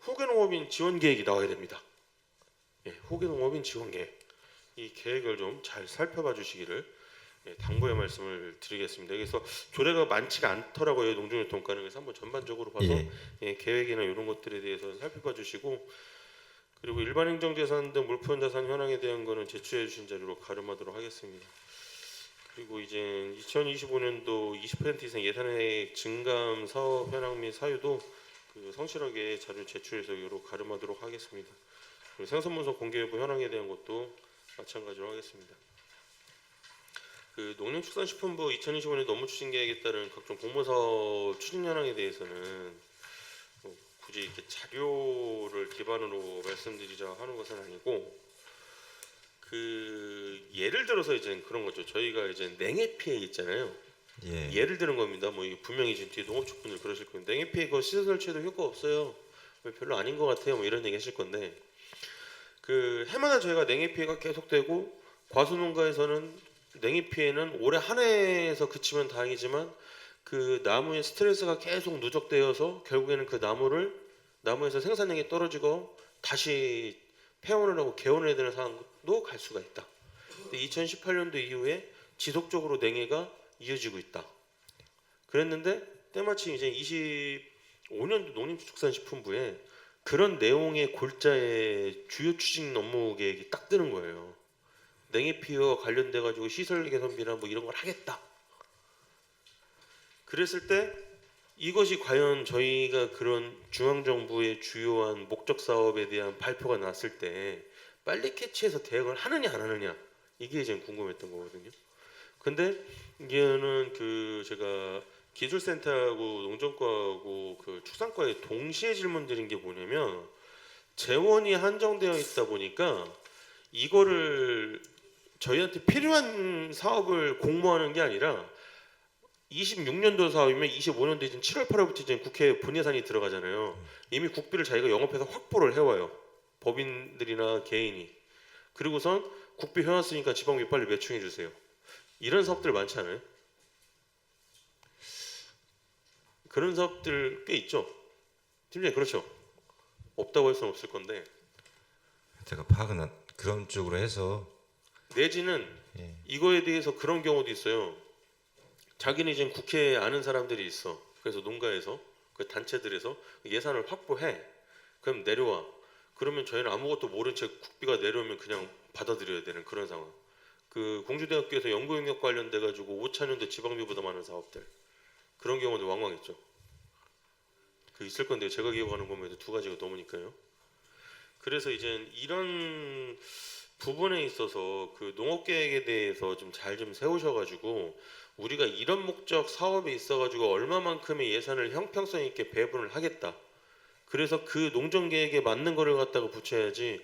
후계농업인 지원 계획이 나와야 됩니다. 예, 후계농업인 지원 계획, 이 계획을 좀 잘 살펴봐 주시기를 당부의 말씀을 드리겠습니다. 그래서 조례가 많지가 않더라고요, 농정유통과는. 그래서 한번 전반적으로 봐서 계획이나 이런 것들에 대해서 살펴봐 주시고, 그리고 일반 행정재산 등 물품 자산 현황에 대한 거는 제출해 주신 자료로 가름하도록 하겠습니다. 그리고 이제 2025년도 20% 이상 예산의 증감 사업 현황 및 사유도 그 성실하게 자료 제출해서 이로 가름하도록 하겠습니다. 그리고 생산문서 공개 여부 현황에 대한 것도 마찬가지로 하겠습니다. 그 농림축산식품부 2025년 업무 추진 계획에 따른 각종 공모사업 추진 현황에 대해서는 굳이 이렇게 자료를 기반으로 말씀드리자 하는 것은 아니고, 그 예를 들어서 이제 그런 거죠. 저희가 이제 냉해 피해 있잖아요. 예. 예를 드는 겁니다. 뭐 분명히 지금 뒤에 농업축분들 그러실 거예요. 냉해 피해 그 시설 설치에도 효과 없어요. 별로 아닌 것 같아요. 뭐 이런 얘기 하실 건데, 그 해마다 저희가 냉해 피해가 계속되고, 과수농가에서는 냉해 피해는 올해 한 해에서 그치면 다행이지만 그 나무의 스트레스가 계속 누적되어서 결국에는 그 나무에서 생산량이 떨어지고 다시 폐원을 하고 개원을 해야 되는 상황도 갈 수가 있다. 근데 2018년도 이후에 지속적으로 냉해가 이어지고 있다. 그랬는데 때마침 이제 25년도 농림축산식품부에 그런 내용의 골자에 주요 추진 업무 계획이 딱 뜨는 거예요. 냉해 피해와 관련돼 가지고 시설 개선비나 뭐 이런 걸 하겠다. 그랬을 때 이것이 과연 저희가 그런 중앙정부의 주요한 목적 사업에 대한 발표가 났을 때 빨리 캐치해서 대응을 하느냐 안 하느냐 이게 좀 궁금했던 거거든요. 근데 이게는 그 제가 기술센터하고 농정과하고 그 축산과에 동시에 질문드린 게 뭐냐면 재원이 한정되어 있다 보니까 이거를 저희한테 필요한 사업을 공모하는 게 아니라 26년도 사업이면 25년도 이제 7월 8월부터 이제 국회 본예산이 들어가잖아요. 이미 국비를 자기가 영업해서 확보를 해와요. 법인들이나 개인이. 그리고선 국비 해왔으니까 지방비 빨리 매칭해 주세요. 이런 사업들 많지 않아요? 그런 사업들 꽤 있죠. 팀장님 그렇죠. 없다고 할 수는 없을 건데 제가 파악은 그런 쪽으로 해서 내지는 예. 이거에 대해서 그런 경우도 있어요. 자기는 이제 국회에 아는 사람들이 있어. 그래서 농가에서 그 단체들에서 예산을 확보해. 그럼 내려와. 그러면 저희는 아무것도 모른 채 국비가 내려오면 그냥 받아들여야 되는 그런 상황. 그 공주대학교에서 연구영역 관련돼 가지고 5차년도 지방비보다 많은 사업들 그런 경우도 왕왕 있죠. 그 있을 건데 제가 기억하는 것만 두 가지가 넘으니까요. 그래서 이제 이런 부분에 있어서 그 농업계획에 대해서 좀 잘 좀 세우셔가지고 우리가 이런 목적 사업에 있어가지고 얼마만큼의 예산을 형평성 있게 배분을 하겠다. 그래서 그 농정계획에 맞는 거를 갖다가 붙여야지.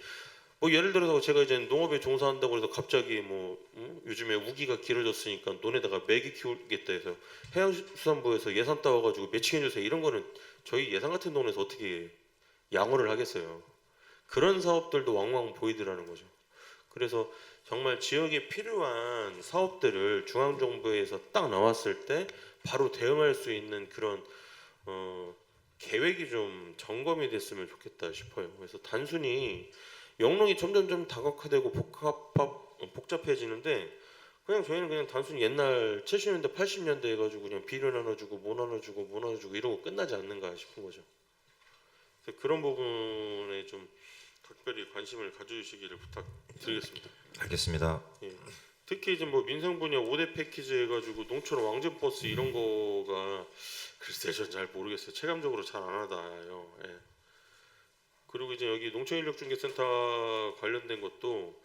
뭐 예를 들어서 제가 이제 농업에 종사한다고 해서 갑자기 뭐 요즘에 우기가 길어졌으니까 논에다가 메기 키우겠다 해서 해양수산부에서 예산 따와가지고 매칭해 주세요. 이런 거는 저희 예산 같은 동네에서 어떻게 양호를 하겠어요. 그런 사업들도 왕왕 보이더라는 거죠. 그래서 정말 지역에 필요한 사업들을 중앙정부에서 딱 나왔을 때 바로 대응할 수 있는 그런 계획이 좀 점검이 됐으면 좋겠다 싶어요. 그래서 단순히 영농이 점점 다각화되고 복잡해지는데 그냥 저희는 그냥 단순히 옛날 70년대 80년대 해가지고 그냥 비료 나눠주고 뭐 나눠주고 뭐 나눠주고 이러고 끝나지 않는가 싶은 거죠. 그래서 그런 부분에 좀 특별히 관심을 가져주시기를 부탁드리겠습니다. 알겠습니다. 예. 특히 이제 뭐 민생 분야 5대 패키지 해가지고 농촌 왕진 버스 이런 거가 글쎄 전 잘 모르겠어요. 체감적으로 잘 안 와닿아요. 예. 그리고 이제 여기 농촌인력중개센터 관련된 것도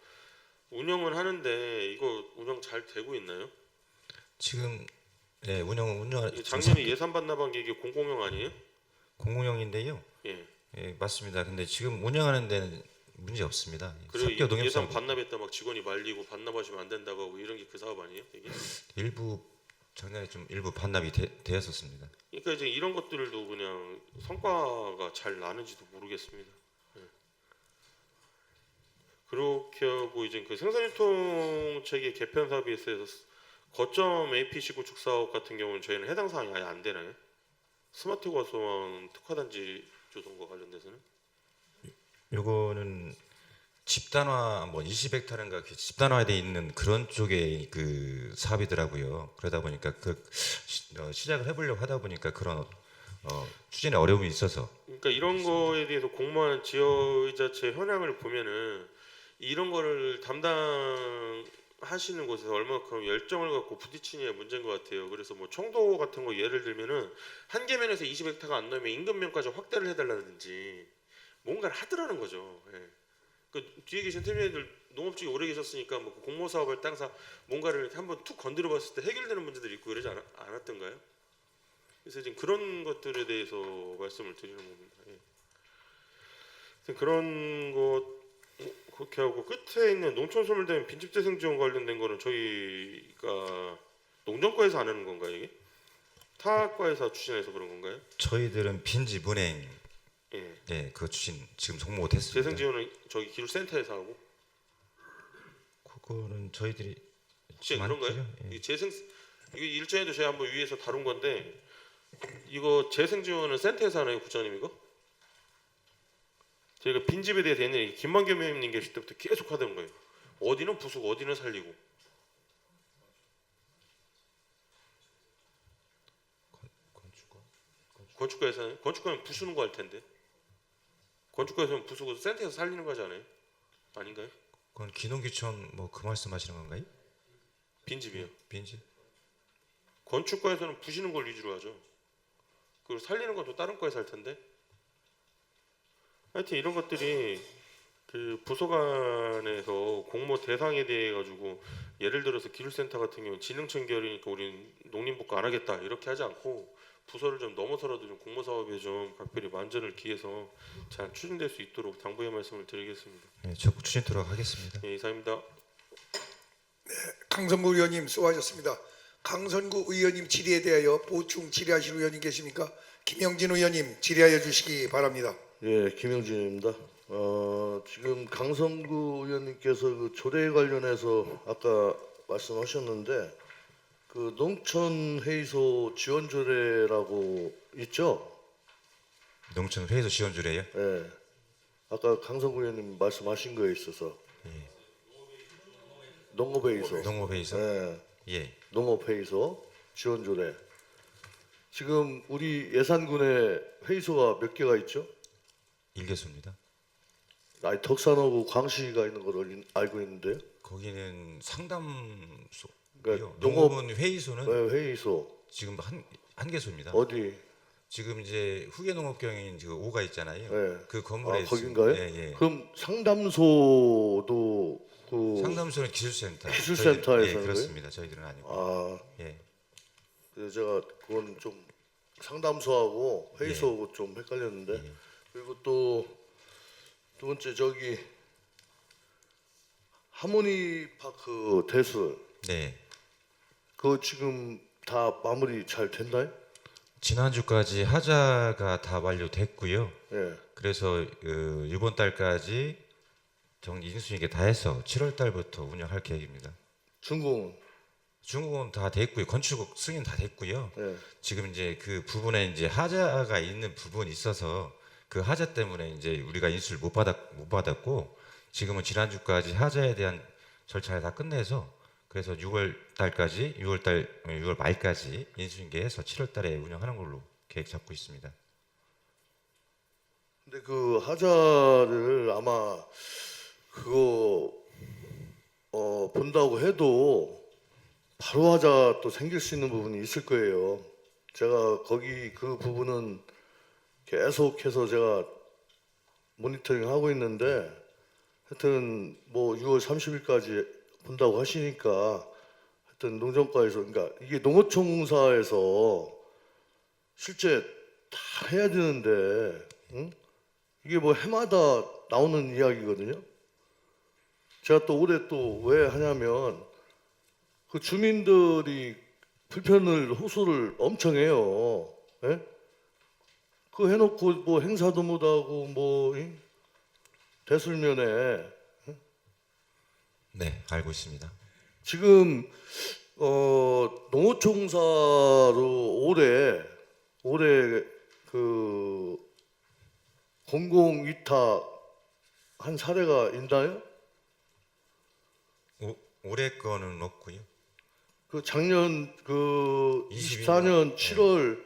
운영은 하는데 이거 운영 잘 되고 있나요? 지금 예, 운영 작년에 예산 반납한 게 이게 공공용 아니에요? 공공용인데요. 예. 예, 맞습니다. 근데 지금 운영하는 데는 문제 없습니다. 그리고 섞여 농협 예산 사업 반납했다 막 직원이 말리고 반납하시면 안 된다고 하고 이런 게 그 사업 아니에요? 이게? 일부 작년에 좀 일부 반납이 되었었습니다. 그러니까 이제 이런 것들도 그냥 성과가 잘 나는지도 모르겠습니다. 예. 그렇게 하고 이제 그 생산유통 체계 개편 사업에 있어서 거점 APC 구축 사업 같은 경우는 저희는 해당 사항이 아예 안 되나요? 스마트 과수원 특화단지 조성과 관련돼서는? 요거는 집단화 뭐 20헥타르인가 집단화돼 있는 그런 쪽의 그 사업이더라고요. 그러다 보니까 시작을 해보려고 하다 보니까 그런 추진에 어려움이 있어서. 그러니까 이런 거에 대해서 공무원 지역자체 현황을 보면은 이런 거를 담당하시는 곳에서 얼마큼 열정을 갖고 부딪히냐의 문제인 것 같아요. 그래서 뭐 청도 같은 거 예를 들면은 한 개면에서 20헥타가 안 넘으면 인근면까지 확대를 해달라든지 뭔가를 하더라는 거죠. 예. 그 뒤에 계신 팀장님들 농업 쪽에 오래 계셨으니까 뭐 공모 사업을 땅사 뭔가를 한번 툭 건드려봤을 때 해결되는 문제들이 있고 그러지 않았던가요? 그래서 지금 그런 것들에 대해서 말씀을 드리는 겁니다. 예. 그런 것 그렇게 하고 끝에 있는 농촌 소멸된 빈집재생 지원 관련된 거는 저희가 농정과에서 안 하는 건가요 이게? 타과에서 추진해서 그런 건가요? 저희들은 빈집 운행 예. 예, 그 추진 지금 성공 못했습니다. 재생 지원은 저기 기술센터에서 하고 그거는 저희들이 혹시 많죠? 그런가요? 예. 이 재생 이거 일전에도 저희 한번 위에서 다룬 건데 이거 재생 지원은 센터에서 하나요, 구장님 이거? 저희가 빈집에 대해서 옛날에 김만겸 의원님 계실 때부터 계속 하던 거예요. 어디는 부수고 어디는 살리고. 건축과에서는 건축과는 부수는 거 할 텐데. 건축가에서는 부수고 센터에서 살리는 거지 않아요? 아닌가요? 그건 기농기촌 뭐 그 말씀하시는 건가요? 빈집이요. 빈집? 건축가에서는 부시는 걸 위주로 하죠. 그리고 살리는 건 또 다른 과에서 할 텐데. 하여튼 이런 것들이 그 부서 간에서 공모 대상에 대해 가지고 예를 들어서 기술센터 같은 경우는 지능청 계열이니까 우리는 농림부과 안 하겠다 이렇게 하지 않고 부서를 좀 넘어서라도 좀 공모 사업에 좀 각별히 만전을 기해서 잘 추진될 수 있도록 당부의 말씀을 드리겠습니다. 네, 적극 추진토록 하겠습니다. 예, 이상입니다. 강선구 의원님 수고하셨습니다. 강선구 의원님 질의에 대하여 보충 질의하실 의원님 계십니까? 김영진 의원님 질의하여 주시기 바랍니다. 예, 김영진입니다. 지금 강성구 의원님께서 그 조례 관련해서 아까 말씀하셨는데 그 농촌 회의소 지원 조례라고 있죠? 농촌 회의소 지원주래요? 예. 아까 강성구 의원님 말씀하신 거에 있어서 농업회의소. 농업회의소? 예. 예. 농업회의소 지원 조례. 지금 우리 예산군에 회의소가 몇 개가 있죠? 1개소입니다. 아니 덕산하고 광시가 있는 걸로 알고 있는데요. 거기는 상담소. 그러니까 농업은 회의소는 네, 회의소 지금 한 개소입니다. 어디? 지금 이제 후계농업경인 지금 5가 있잖아요. 네. 그 건물에 거긴가요? 예, 예. 그럼 상담소도 그 상담소는 기술센터. 기술센터에서 예, 하는 그렇습니다. 저희들은 아니고. 아, 예. 그래서 제가 그건 좀 상담소하고 회의소하고 좀 헷갈렸는데 예. 그리고 또 두 번째 저기 하모니 파크 대술 네. 그거 지금 다 마무리 잘 됐나요? 지난주까지 하자가 다 완료됐고요. 예. 그래서 이번 달까지 인수인계 다 해서 7월 달부터 운영할 계획입니다. 중공은 중국은 다 됐고요. 건축 승인 다 됐고요. 예. 지금 이제 그 부분에 이제 하자가 있는 부분이 있어서 그 하자 때문에 이제 우리가 인수를 못 받았고 지금은 지난주까지 하자에 대한 절차를 다 끝내서 그래서 6월 말까지 인수인계해서 7월 달에 운영하는 걸로 계획 잡고 있습니다. 근데 그 하자를 아마 그거 본다고 해도 바로 하자 또 생길 수 있는 부분이 있을 거예요. 제가 거기 그 부분은 계속해서 제가 모니터링 하고 있는데 하여튼 뭐 6월 30일까지 본다고 하시니까 하여튼 농정과에서 그러니까 이게 농어촌공사에서 실제 다 해야 되는데 응? 이게 뭐 해마다 나오는 이야기거든요. 제가 또 올해 또 왜 하냐면 그 주민들이 불편을 호소를 엄청 해요. 예? 그 해놓고 뭐 행사도 못하고 뭐 대술면에 네, 알고 있습니다. 지금 농어촌공사로 올해 그 공공 위탁 한 사례가 있나요? 올해 거는 없고요. 그 작년 그 22 24년 년, 7월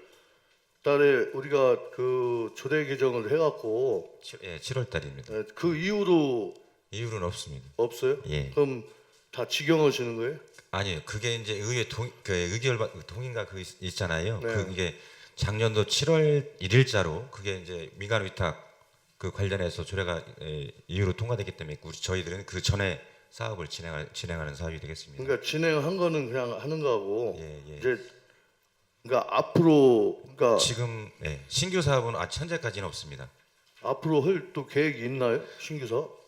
달에 우리가 그 조례 개정을 해갖고 7월 달입니다. 그 이후로 이유는 없습니다. 없어요? 예. 그럼 다 직영하시는 거예요? 아니요, 그게 이제 의회 동의인가 그 있잖아요. 네. 그게 작년도 7월 1일자로 그게 이제 민간 위탁 그 관련해서 조례가 이후로 통과됐기 때문에 저희들은 그 전에 사업을 진행하는 사업이 되겠습니다. 그러니까 진행한 거는 그냥 하는 거고 예, 예. 이제 그러니까 앞으로 그러니까 지금 신규 사업은 현재까지는 없습니다. 앞으로 할 또 계획이 있나요? 신규 사업?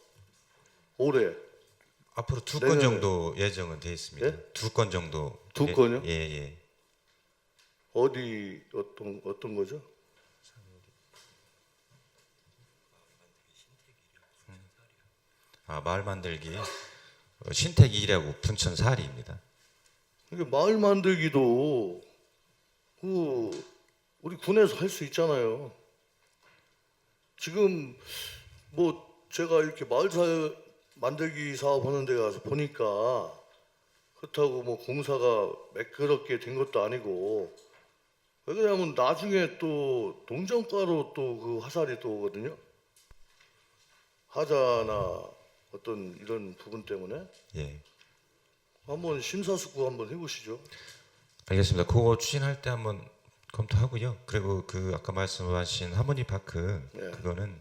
올해 앞으로 2건 내년에. 정도 예정은 돼 있습니다. 예? 2건 정도. 두 건요? 예, 예. 어디 어떤 거죠? 마을 만들기 신택 2라고 분천 4리입니다. 이게 마을 만들기도 그 우리 군에서 할 수 있잖아요. 지금 뭐 제가 이렇게 마을 만들기 사업 하는 데 가서 보니까 그렇다고 뭐 공사가 매끄럽게 된 것도 아니고 왜 그러냐면 나중에 또 농정과로 또 그 화살이 또 오거든요. 하자나 어떤 이런 부분 때문에 예. 한번 심사숙고 한번 해보시죠. 알겠습니다. 그거 추진할 때 한번 검토하고요. 그리고 그 아까 말씀하신 하모니 파크 네. 그거는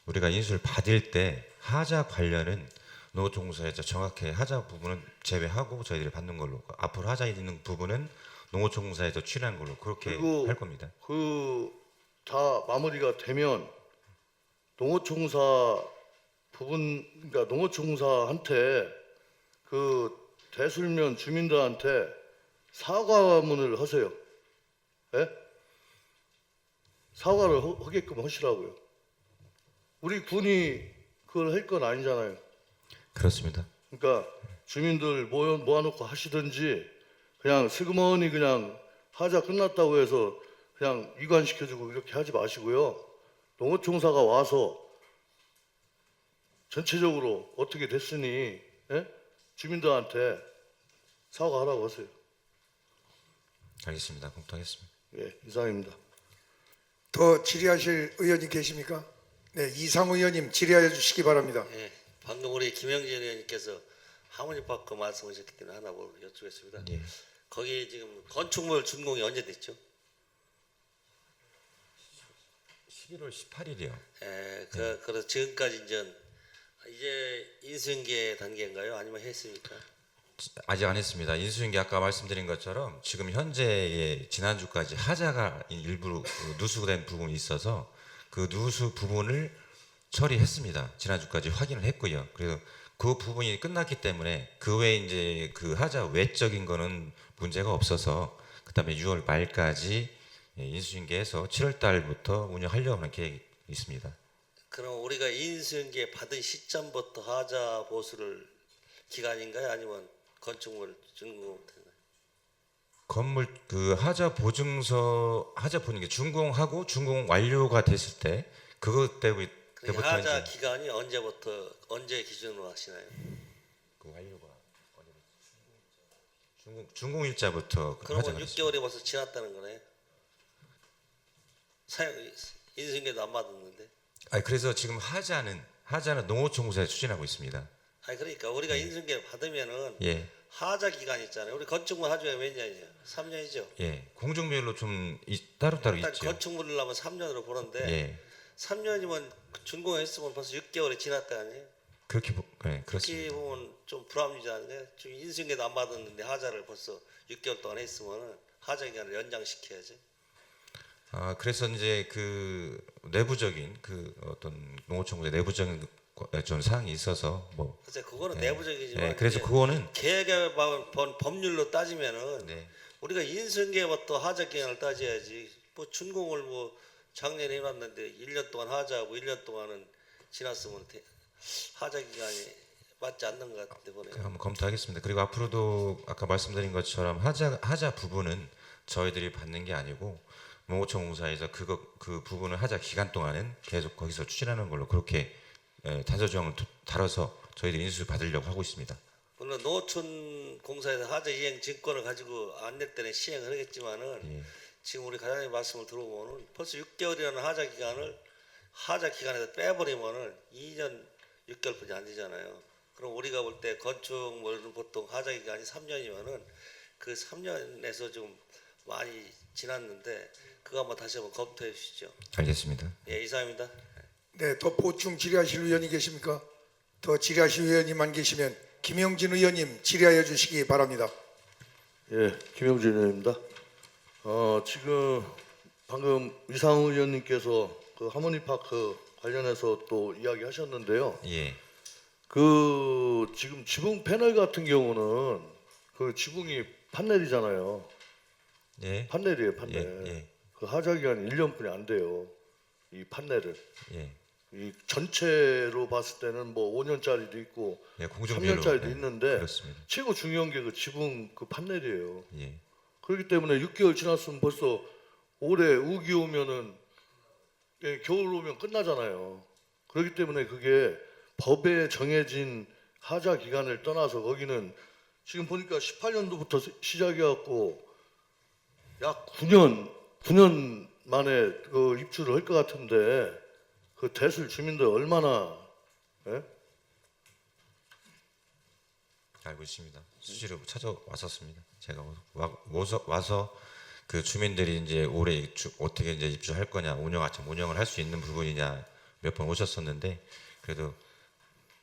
우리가 인수를 받을 때 하자 관련은 농어촌공사에서 정확히 하자 부분은 제외하고 저희들이 받는 걸로 앞으로 하자 있는 부분은 농어촌공사에서 추진한 걸로 그렇게 그리고 할 겁니다. 그 다 마무리가 되면 농어촌공사 부분, 그러니까 농어촌공사한테 그 대술면 주민들한테 사과문을 하세요. 예? 사과를 하게끔 하시라고요. 우리 군이 그걸 할 건 아니잖아요. 그렇습니다. 그러니까 주민들 모아놓고 하시든지 그냥 슬그머니 그냥 하자 끝났다고 해서 그냥 이관시켜주고 이렇게 하지 마시고요. 농어촌사가 와서 전체적으로 어떻게 됐으니 예? 주민들한테 사과하라고 하세요. 알겠습니다. 검토하겠습니다. 예, 이상입니다. 더 질의하실 의원이 계십니까? 네, 이상우 의원님 질의하여 주시기 바랍니다. 예, 방금 우리 김영진 의원님께서 하모니 파크 말씀하셨기 때문에 하나 여쭙겠습니다. 예. 거기 지금 건축물 준공이 언제 됐죠? 11월 18일이요. 예, 그래서 지금까지 이제 인수인계 단계인가요? 아니면 했습니까? 아직 안 했습니다. 인수인계 아까 말씀드린 것처럼 지금 현재의 지난주까지 하자가 일부 누수된 부분이 있어서 그 누수 부분을 처리했습니다. 지난주까지 확인을 했고요. 그리고 그 부분이 끝났기 때문에 그 외에 이제 그 하자 외적인 거는 문제가 없어서 그다음에 6월 말까지 인수인계해서 7월 달부터 운영하려고 하는 계획이 있습니다. 그럼 우리가 인수인계 받은 시점부터 하자 보수를 기간인가요? 아니면 건축물 준공? 건물 그 하자 보증서 하자 보는 게 준공하고 준공 완료가 됐을 때 그것 때부터 그러니까 하자 기간이 언제부터 언제 기준으로 하시나요? 그 완료가 준공일자부터 그러면 하자가 됐습니다. 6개월이 벌써 지났다는 거네. 인수인계도 안 받았는데. 아니 그래서 지금 하자는 농어촌공사에 추진하고 있습니다. 아니 그러니까 우리가 인수인계 받으면은 예, 하자 기간 있잖아요. 우리 건축물 하자가 몇 년이에요? 3년이죠. 예, 공종별로 좀 따로따로 일단 있죠. 건축물을 하면 3년으로 보는데 예, 3년이면 준공했으면 벌써 6개월이 지났다 아니에요? 그렇게 예, 그렇게 그렇습니다. 보면 좀 불합리하는데 지금 인수인계도 안 받았는데 하자를 벌써 6개월 동안 했으면 하자 기간을 연장시켜야지. 아 그래서 이제 그 내부적인 그 어떤 농어촌공사 내부적인 좀 사항이 있어서 뭐 그래서 그거는 예. 내부적이지만 예, 그래서 이게 그거는 계획의 법률로 따지면은 네. 우리가 인수인계부터 하자 기간을 따져야지. 뭐 준공을 뭐 작년에 해놨는데 1년 동안 하자하고 1년 동안은 지났으면 하자 기간이 맞지 않는 것 같은데 보네요. 한번 검토하겠습니다. 그리고 앞으로도 아까 말씀드린 것처럼 하자 부분은 저희들이 받는 게 아니고 농어촌공사에서 그 부분을 하자 기간 동안은 계속 거기서 추진하는 걸로 그렇게 단서 조항을 달아서 저희들이 인수 받으려고 하고 있습니다. 물론 농어촌 공사에서 하자 이행 증권을 가지고 안 낼 때는 시행을 하겠지만은 예. 지금 우리 과장님 말씀을 들어보면은 벌써 6개월이라는 하자 기간을 하자 기간에서 빼버리면은 2년 6개월뿐이 안 되잖아요. 그럼 우리가 볼 때 건축물은 보통 하자 기간이 3년이면은 그 3년에서 좀 많이 지났는데 그거 한번 다시 한번 검토해 주시죠. 알겠습니다. 예, 이상입니다. 네, 더 보충 질의하실 의원이 계십니까? 더 질의하실 의원님만 계시면 김영진 의원님 질의하여 주시기 바랍니다. 예, 김영진 의원입니다. 지금 방금 이상우 의원님께서 그 하모니 파크 관련해서 또 이야기하셨는데요. 예, 그 지금 지붕 패널 같은 경우는 그 지붕이 판넬이잖아요. 예, 판넬이에요, 판넬. 예, 예. 그 하자 기간 1년뿐이 안 돼요. 이 판넬을. 예, 이 전체로 봤을 때는 뭐 5년짜리도 있고 예, 공정별로 3년짜리도 예, 있는데 그렇습니다. 최고 중요한 게 그 지붕 그 판넬이에요. 예, 그렇기 때문에 6개월 지났으면 벌써 올해 우기 오면은 겨울 오면 끝나잖아요. 그렇기 때문에 그게 법에 정해진 하자 기간을 떠나서 거기는 지금 보니까 18년도부터 시작해갖고 약 9년 만에 그 입주를 할 것 같은데 그 대술 주민들 얼마나 예? 알고 있습니다. 수시로 찾아왔었습니다. 제가 와서 그 주민들이 이제 올해 어떻게 이제 입주할 거냐, 운영을 할 수 있는 부분이냐 몇 번 오셨었는데, 그래도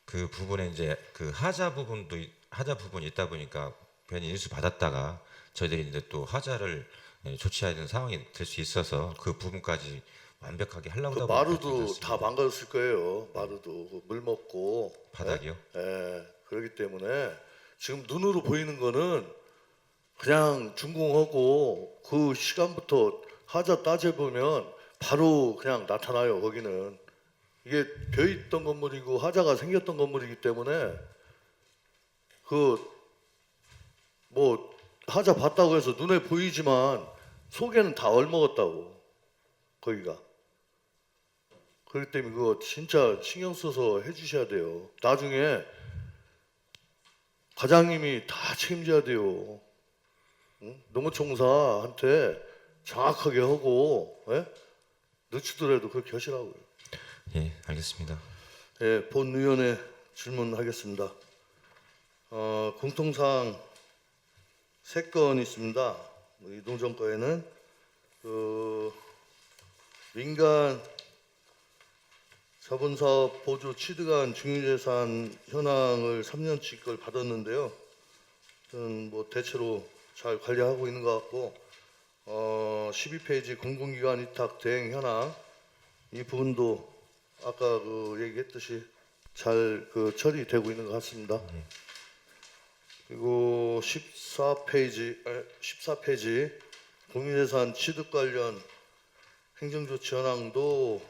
그 부분에 이제 그 하자 부분이 있다 보니까 괜히 인수 받았다가 저희들이 이제 또 하자를 조치해야 되는 상황이 될 수 있어서 그 부분까지 완벽하게 하려고 그 하다 보니까 마루도 늦었습니다. 다 망가졌을 거예요. 마루도 그물 먹고 바닥이요? 예, 그렇기 때문에 지금 눈으로 보이는 거는 그냥 준공하고 그 시간부터 하자 따져보면 바로 그냥 나타나요. 거기는 이게 벼 있던 건물이고 하자가 생겼던 건물이기 때문에 그 뭐 하자 봤다고 해서 눈에 보이지만 속에는 다 얼먹었다고 거기가. 그렇기 때문에 그거 진짜 신경 써서 해주셔야 돼요. 나중에 과장님이 다 책임져야 돼요. 응? 농어총사한테 정확하게 하고 늦추더라도 그렇게 하시라고요. 예, 알겠습니다. 예, 본위원회 질문하겠습니다. 공통사항 3건 있습니다. 이 농정과에는 민간 자본사업 보조 취득한 중유재산 현황을 3년치 걸 받았는데요. 저는 뭐 대체로 잘 관리하고 있는 것 같고 12페이지 공공기관 위탁 대행 현황 이 부분도 아까 그 얘기했듯이 잘 그 처리되고 있는 것 같습니다. 그리고 14페이지 공유재산 취득 관련 행정조치 현황도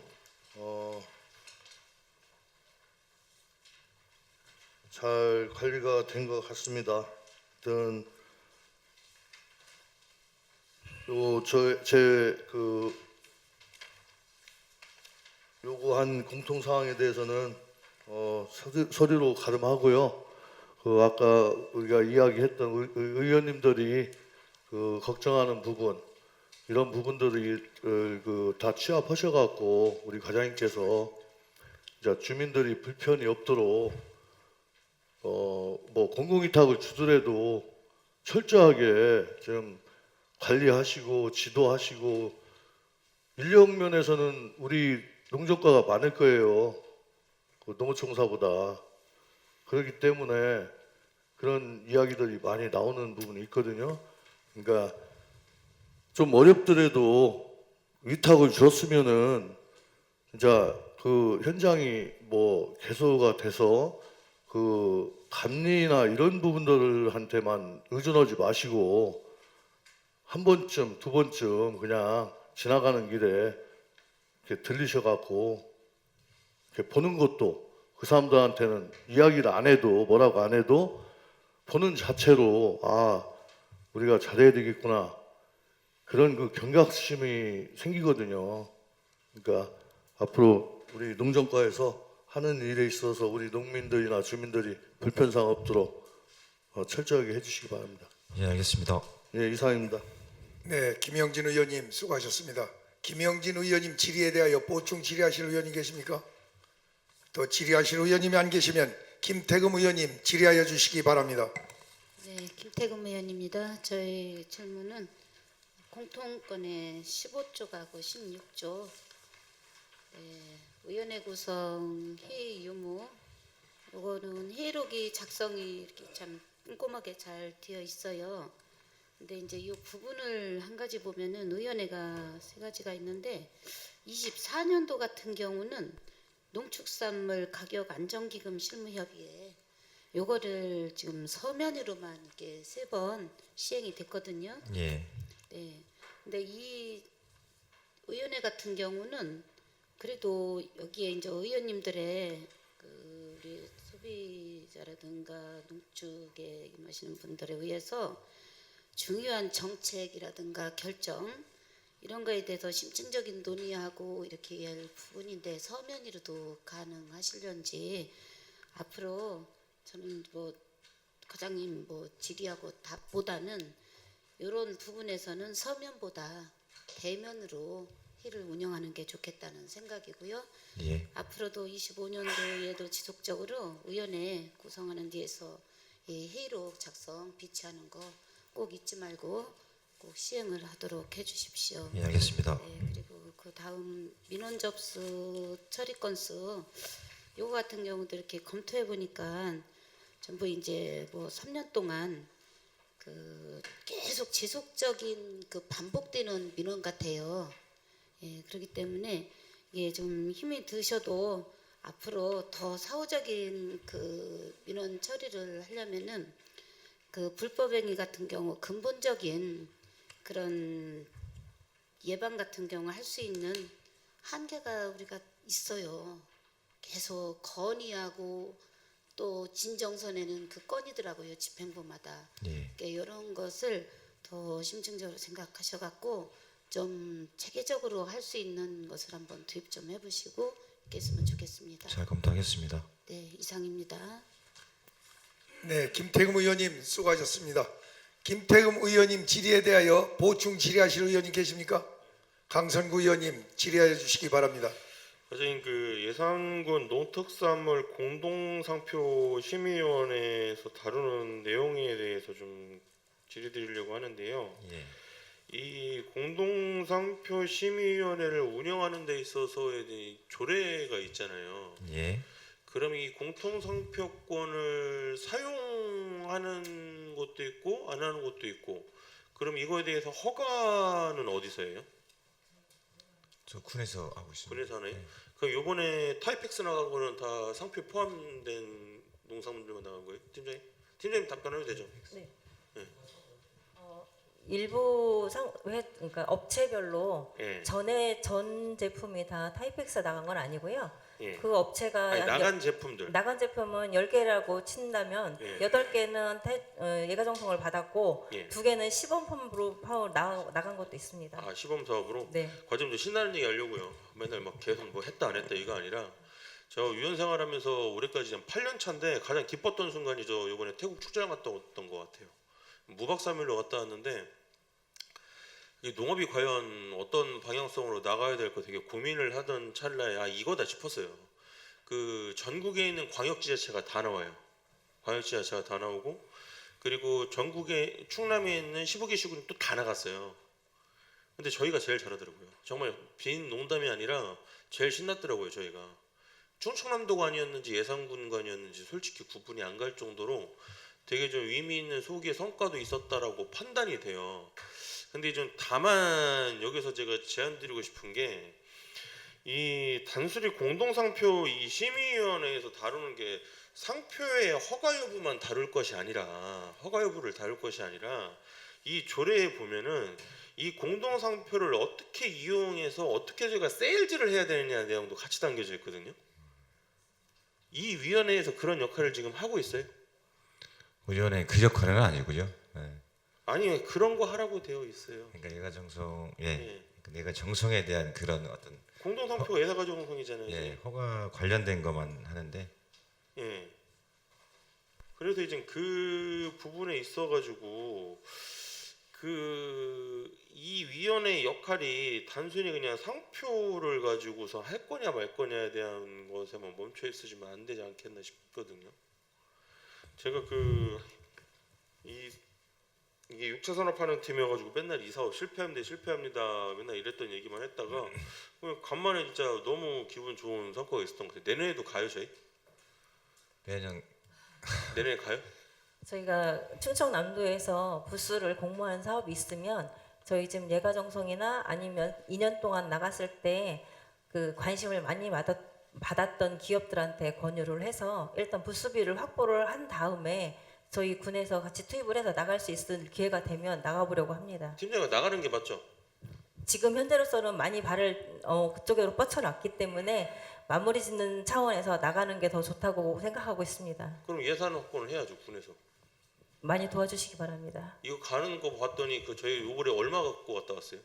잘 관리가 된 것 같습니다. 하여튼 그 요구한 공통 사항에 대해서는 서류로 가름하고요. 그 아까 우리가 이야기했던 의원님들이 그 걱정하는 부분 이런 부분들이 다 취합하셔갖고 우리 과장님께서 이제 주민들이 불편이 없도록 뭐 공공위탁을 주더라도 철저하게 좀 관리하시고 지도하시고 인력 면에서는 우리 농정과가 많을 거예요. 그 농어총사보다. 그렇기 때문에 그런 이야기들이 많이 나오는 부분이 있거든요. 그러니까 좀 어렵더라도 위탁을 줬으면은 진짜 그 현장이 뭐 개소가 돼서 그 감리나 이런 부분들한테만 의존하지 마시고 한 번쯤 두 번쯤 그냥 지나가는 길에 이렇게 들리셔갖고 이렇게 보는 것도 그 사람들한테는 이야기를 안 해도 뭐라고 안 해도 보는 자체로 아 우리가 잘해야 되겠구나 그런 그 경각심이 생기거든요. 그러니까 앞으로 우리 농정과에서 하는 일에 있어서 우리 농민들이나 주민들이 불편사항 없도록 철저하게 해주시기 바랍니다. 예, 알겠습니다. 예, 이상입니다. 네, 김영진 의원님 수고하셨습니다. 김영진 의원님 질의에 대하여 보충 질의하실 의원이 계십니까? 또 질의하실 의원님이 안 계시면 김태금 의원님 질의하여 주시기 바랍니다. 네, 김태금 의원입니다. 저희 질문은 공통권의 15조하고 16조 의원회 구성 회의 유무 요거는 회의록이 작성이 이렇게 참 꼼꼼하게 잘 되어 있어요. 근데 이제 이 부분을 한 가지 보면은 의원회가 세 가지가 있는데 24년도 같은 경우는 농축산물 가격 안정기금 실무협의회 요거를 지금 서면으로만 이렇게 3번 시행이 됐거든요. 예. 네. 근데 이 의원회 같은 경우는 그래도 여기에 이제 의원님들의 그 우리 소비자라든가 농축에 임하시는 분들에 의해서 중요한 정책이라든가 결정 이런 거에 대해서 심층적인 논의하고 이렇게 할 부분인데 서면으로도 가능하실런지 앞으로 저는 뭐 과장님 뭐 질의하고 답보다는 이런 부분에서는 서면보다 대면으로 회를 운영하는 게 좋겠다는 생각이고요. 예. 앞으로도 25년도에도 지속적으로 의원회 구성하는 데에서 이 회의록 작성 비치하는 거 꼭 잊지 말고 꼭 시행을 하도록 해주십시오. 예, 알겠습니다. 네, 그리고 그 다음 민원 접수 처리 건수 요거 같은 경우도 이렇게 검토해 보니까 전부 이제 뭐 3년 동안 그 계속 지속적인 그 반복되는 민원 같아요. 예, 그렇기 때문에 이게 좀 힘이 드셔도 앞으로 더 사후적인 그 민원 처리를 하려면은 그 불법행위 같은 경우 근본적인 그런 예방 같은 경우 할 수 있는 한계가 우리가 있어요. 계속 건의하고 또 진정선에는 그 건이더라고요. 집행부마다. 예. 그러니까 이런 것을 더 심층적으로 생각하셔갖고 좀 체계적으로 할 수 있는 것을 한번 도입 좀 해보시고 있겠으면 좋겠습니다. 잘 검토하겠습니다. 네, 이상입니다. 네, 김태금 의원님 수고하셨습니다. 김태금 의원님 질의에 대하여 보충 질의하실 의원님 계십니까? 강선구 의원님 질의해 주시기 바랍니다. 과장님, 그 예산군 농특산물 공동상표 심의위원회에서 다루는 내용에 대해서 좀 질의드리려고 하는데요. 예. 이 공동상표 심의위원회를 운영하는 데 있어서의 조례가 있잖아요. 예. 그럼 이 공통상표권을 사용하는 것도 있고 안 하는 것도 있고, 그럼 이거에 대해서 허가는 어디서 해요? 저 군에서 하고 있습니다. 군에서 하나요? 예. 그럼 요번에 타이펙스 나간 거는 다 상표 포함된 농산물들만 나간 거예요? 팀장님? 팀장님 답변해도 되죠? 네. 네. 일부 그러니까 업체별로 예. 전 제품이 다 타이펙스 나간 건 아니고요. 예. 그 업체가 아니, 나간 제품들. 나간 제품은 10개라고 친다면 예. 8개는 예가정성을 받았고 예. 2개는 시범품으로 나간 것도 있습니다. 아, 시범 사업으로? 네. 과장님, 저 신나는 얘기 하려고요. 맨날 막 계속 뭐 했다 안 했다 이거 아니라, 저 위원 생활하면서 올해까지 한 8년 차인데 가장 기뻤던 순간이 저 이번에 태국 축제장 갔다 왔던 것 같아요. 무박 3일로 갔다 왔는데 이 농업이 과연 어떤 방향성으로 나가야 될까 되게 고민을 하던 찰나에 아, 이거다 싶었어요. 그 전국에 있는 광역지자체가 다 나와요. 광역지자체가 다 나오고, 그리고 전국에 충남에 있는 15개 시군이 또 다 나갔어요. 근데 저희가 제일 잘하더라고요. 정말 빈 농담이 아니라 제일 신났더라고요. 저희가 충청남도관이었는지 예산군관이었는지 솔직히 구분이 안 갈 정도로 되게 좀 의미 있는 소기의 성과도 있었다라고 판단이 돼요. 근데 좀 다만 여기서 제가 제안드리고 싶은 게, 이 단순히 공동상표 이 심의위원회에서 다루는 게 상표의 허가 여부만 다룰 것이 아니라, 허가 여부를 다룰 것이 아니라 이 조례에 보면은 이 공동상표를 어떻게 이용해서 어떻게 저희가 세일즈를 해야 되느냐 내용도 같이 담겨져 있거든요. 이 위원회에서 그런 역할을 지금 하고 있어요? 의원의 그 역할은 아니고요. 예. 아니, 그런 거 하라고 되어 있어요. 그러니까 얘가 정성, 예. 예. 내가 정성에 대한 그런 어떤 공동상표가 예사가정성이잖아요. 예, 허가 관련된 것만 하는데 예. 그래서 이제 그 부분에 있어가지고 이 위원회의 역할이 단순히 그냥 상표를 가지고서 할 거냐 말 거냐에 대한 것에만 멈춰 있으시면 안 되지 않겠나 싶거든요. 제가 이게 육체 산업하는 팀이어가지고 맨날 이 사업 실패합니다 맨날 이랬던 얘기만 했다가 간만에 진짜 너무 기분 좋은 성과가 있었던 것 같아요. 내년에도 가요 저희? 내년에 가요? 저희가 충청남도에서 부스를 공모한 사업이 있으면 저희 지금 예가정성이나 아니면 2년 동안 나갔을 때 그 관심을 많이 받았던 기업들한테 권유를 해서 일단 부스비를 확보를 한 다음에 저희 군에서 같이 투입을 해서 나갈 수 있을 기회가 되면 나가보려고 합니다. 팀장이 나가는 게 맞죠? 지금 현재로서는 많이 발을 그쪽으로 뻗쳐놨기 때문에 마무리 짓는 차원에서 나가는 게 더 좋다고 생각하고 있습니다. 그럼 예산 확보를 해야죠 군에서. 많이 도와주시기 바랍니다. 이거 가는 거 봤더니 저희 요번에 얼마 갖고 갔다 왔어요?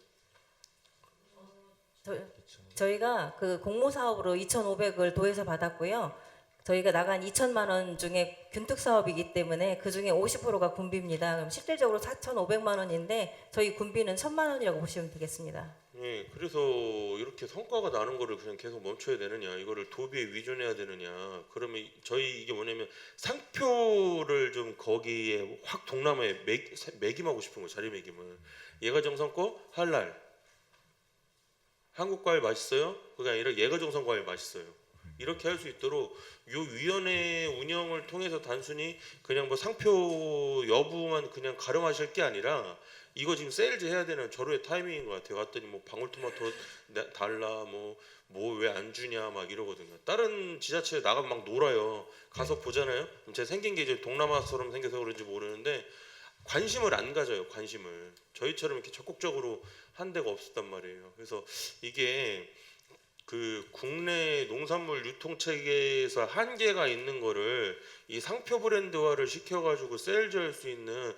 저희가 그 공모 사업으로 2,500을 도에서 받았고요. 저희가 나간 2천만 원 중에 균특 사업이기 때문에 그 중에 50%가 군비입니다. 그럼 실질적으로 4,500만 원인데 저희 군비는 1,000만 원이라고 보시면 되겠습니다. 예, 그래서 이렇게 성과가 나는 거를 그냥 계속 멈춰야 되느냐, 이거를 도비에 위존해야 되느냐. 그러면 저희 이게 뭐냐면 상표를 좀 거기에 확 동남아에 매김하고 싶은 거, 자리매김을. 예가정성 거 할랄. 한국 과일 맛있어요? 그게 아니라 예가정성 과일 맛있어요. 이렇게 할 수 있도록 요 위원회 운영을 통해서 단순히 그냥 뭐 상표 여부만 그냥 가름하실 게 아니라 이거 지금 세일즈 해야 되는 절호의 타이밍인 것 같아요. 갔더니 뭐 방울토마토 달라, 뭐 왜 안 주냐 막 이러거든요. 다른 지자체에 나가면 막 놀아요. 가서 보잖아요. 제가 생긴 게 이제 동남아처럼 생겨서 그런지 모르는데 관심을 안 가져요. 관심을. 저희처럼 이렇게 적극적으로 한 데가 없었단 말이에요. 그래서 이게 그 국내 농산물 유통 체계에서 한계가 있는 거를 이 상표 브랜드화를 시켜가지고 세일즈할 수 있는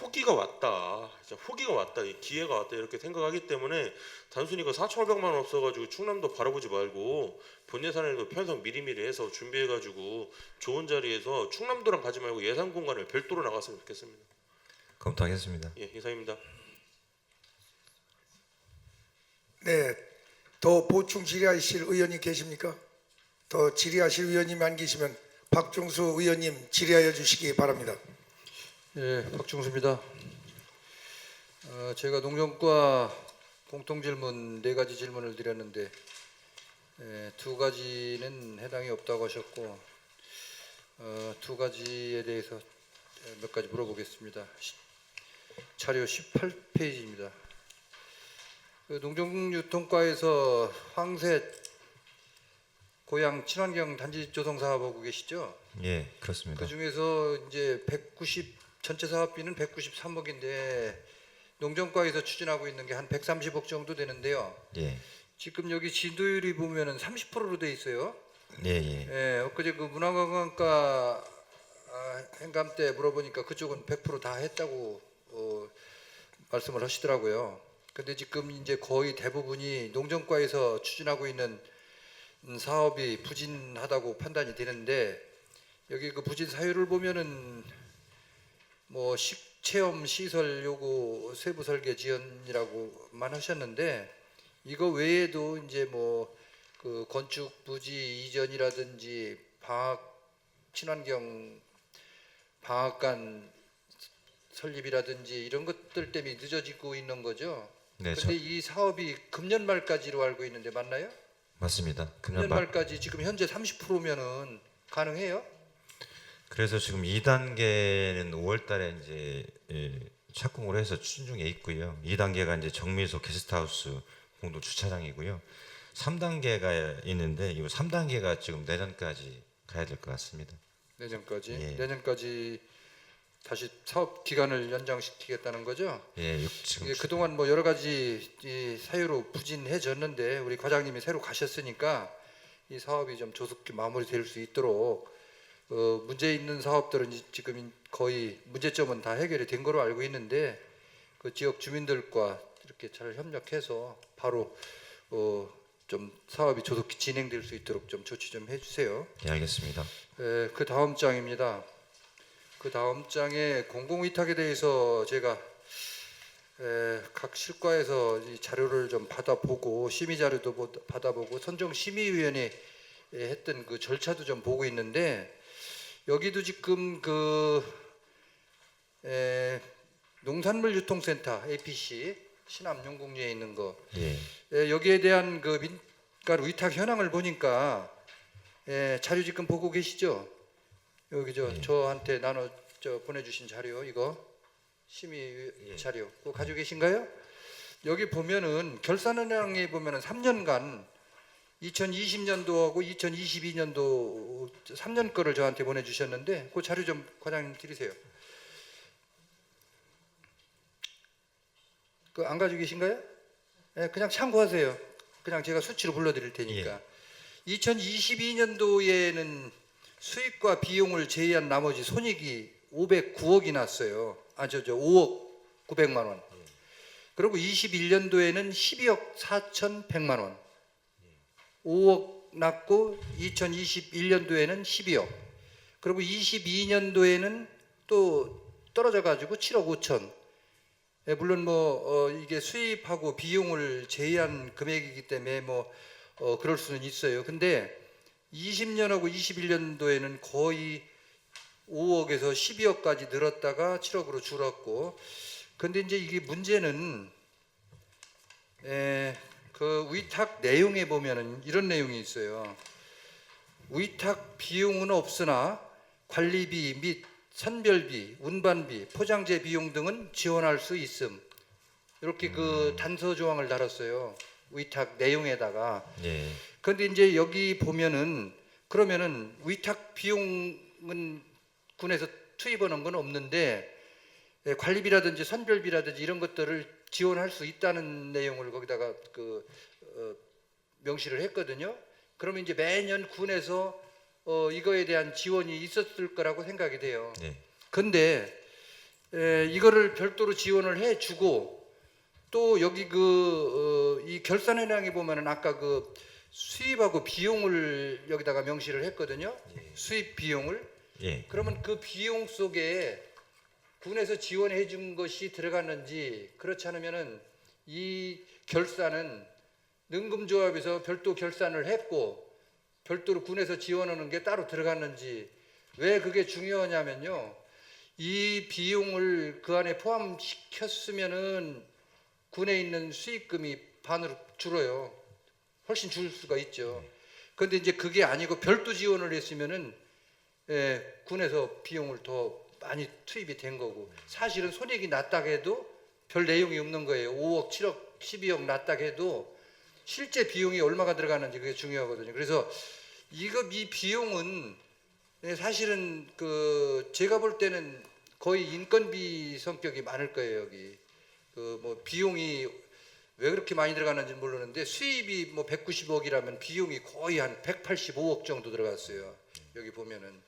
호기가 왔다. 진짜 호기가 왔다. 이 기회가 왔다. 이렇게 생각하기 때문에 단순히 그 4,500만 원 없어가지고 충남도 바라보지 말고 본 예산에도 편성 미리미리 해서 준비해가지고 좋은 자리에서 충남도랑 가지 말고 예산 공간을 별도로 나갔으면 좋겠습니다. 검토하겠습니다. 예, 이상입니다. 네, 더 보충 질의하실 의원님 계십니까? 더 질의하실 의원님 안 계시면 박중수 의원님 질의하여 주시기 바랍니다. 예, 박중수입니다. 제가 농정과 공통 질문 4가지 질문을 드렸는데 2가지는 해당이 없다고 하셨고 2가지에 대해서 몇 가지 물어보겠습니다. 자료 18페이지입니다. 그 농정유통과에서 황새 고양 친환경 단지 조성 사업하고 계시죠? 예, 그렇습니다. 그 중에서 이제 전체 사업비는 193억인데 농정과에서 추진하고 있는 게 한 130억 정도 되는데요. 예, 지금 여기 진도율이 보면은 30%로 돼 있어요. 예. 예, 엊그제 그 문화관광과 행감 때 물어보니까 그쪽은 100% 다 했다고 말씀을 하시더라고요. 근데 지금 이제 거의 대부분이 농정과에서 추진하고 있는 사업이 부진하다고 판단이 되는데 여기 그 부진 사유를 보면은 뭐 식체험 시설 요구 세부 설계 지연이라고만 하셨는데 이거 외에도 이제 뭐 그 건축 부지 이전이라든지 친환경 방앗간 설립이라든지 이런 것들 때문에 늦어지고 있는 거죠. 네, 근데 이 사업이 금년 말까지로 알고 있는데 맞나요? 맞습니다. 금년 말까지 지금 현재 30%면은 가능해요? 그래서 지금 2단계는 5월달에 이제 착공을 해서 추진 중에 있고요. 2단계가 이제 정미소 게스트하우스 공동 주차장이고요. 3단계가 있는데 이 3단계가 지금 내년까지 가야 될 것 같습니다. 내년까지? 예. 내년까지 다시 사업 기간을 연장시키겠다는 거죠? 예, 지금 이게 그동안 뭐 여러 가지 이 사유로 부진해졌는데 우리 과장님이 새로 가셨으니까 이 사업이 좀 조속히 마무리될 수 있도록 문제 있는 사업들은 지금 거의 문제점은 다 해결이 된 거로 알고 있는데 그 지역 주민들과 이렇게 잘 협력해서 바로 좀 사업이 조속히 진행될 수 있도록 좀 조치 좀 해주세요. 예, 알겠습니다. 그 다음 장입니다. 그 다음 장에 공공위탁에 대해서 제가 각 실과에서 이 자료를 좀 받아보고 심의 자료도 받아보고 선정심의위원회 했던 그 절차도 좀 보고 있는데 여기도 지금 그 농산물 유통센터 APC 신암 용궁리에 있는 거 여기에 대한 그 민간 위탁 현황을 보니까 자료 지금 보고 계시죠? 여기 저한테 보내주신 자료 이거 심의 자료 그거 가지고 계신가요? 여기 보면은 결산은행에 보면은 3년간 2020년도하고 2022년도 3년 거를 저한테 보내주셨는데 그 자료 좀 과장님 드리세요. 그 안 가지고 계신가요? 그냥 참고하세요. 그냥 제가 수치로 불러드릴 테니까. 2022년도에는 수익과 비용을 제외한 나머지 손익이 509억이 났어요. 5억 900만 원. 그리고 21년도에는 12억 4,100만 원. 5억 났고 2021년도에는 12억. 그리고 22년도에는 또 떨어져 가지고 7억 5천. 물론 이게 수입하고 비용을 제외한 금액이기 때문에 그럴 수는 있어요. 근데 20년하고 21년도에는 거의 5억에서 12억까지 늘었다가 7억으로 줄었고, 근데 이제 이게 문제는 그 위탁 내용에 보면은 이런 내용이 있어요. 위탁 비용은 없으나 관리비 및 선별비, 운반비, 포장재 비용 등은 지원할 수 있음. 이렇게 그 단서 조항을 달았어요. 위탁 내용에다가. 예. 그런데 이제 여기 보면은 그러면은 위탁 비용은 군에서 투입하는 건 없는데 관리비라든지 선별비라든지 이런 것들을 지원할 수 있다는 내용을 거기다가 명시를 했거든요. 그러면 이제 매년 군에서 이거에 대한 지원이 있었을 거라고 생각이 돼요. 네. 근데 이거를 별도로 지원을 해주고 또 여기 이 결산해량에 보면은 아까 그 수입하고 비용을 여기다가 명시를 했거든요. 수입 비용을. 예. 그러면 그 비용 속에 군에서 지원해 준 것이 들어갔는지 그렇지 않으면은 이 결산은 능금조합에서 별도 결산을 했고 별도로 군에서 지원하는 게 따로 들어갔는지 왜 그게 중요하냐면요. 이 비용을 그 안에 포함시켰으면은 군에 있는 수익금이 반으로 줄어요. 훨씬 줄 수가 있죠. 그런데 이제 그게 아니고 별도 지원을 했으면은 군에서 비용을 더 많이 투입이 된 거고 사실은 손익이 났다 해도 별 내용이 없는 거예요. 5억, 7억, 12억 났다 해도 실제 비용이 얼마가 들어가는지 그게 중요하거든요. 그래서 이 비용은 사실은 제가 볼 때는 거의 인건비 성격이 많을 거예요. 여기 비용이 왜 그렇게 많이 들어가는지 모르는데 수입이 190억이라면 비용이 거의 한 185억 정도 들어갔어요. 여기 보면은.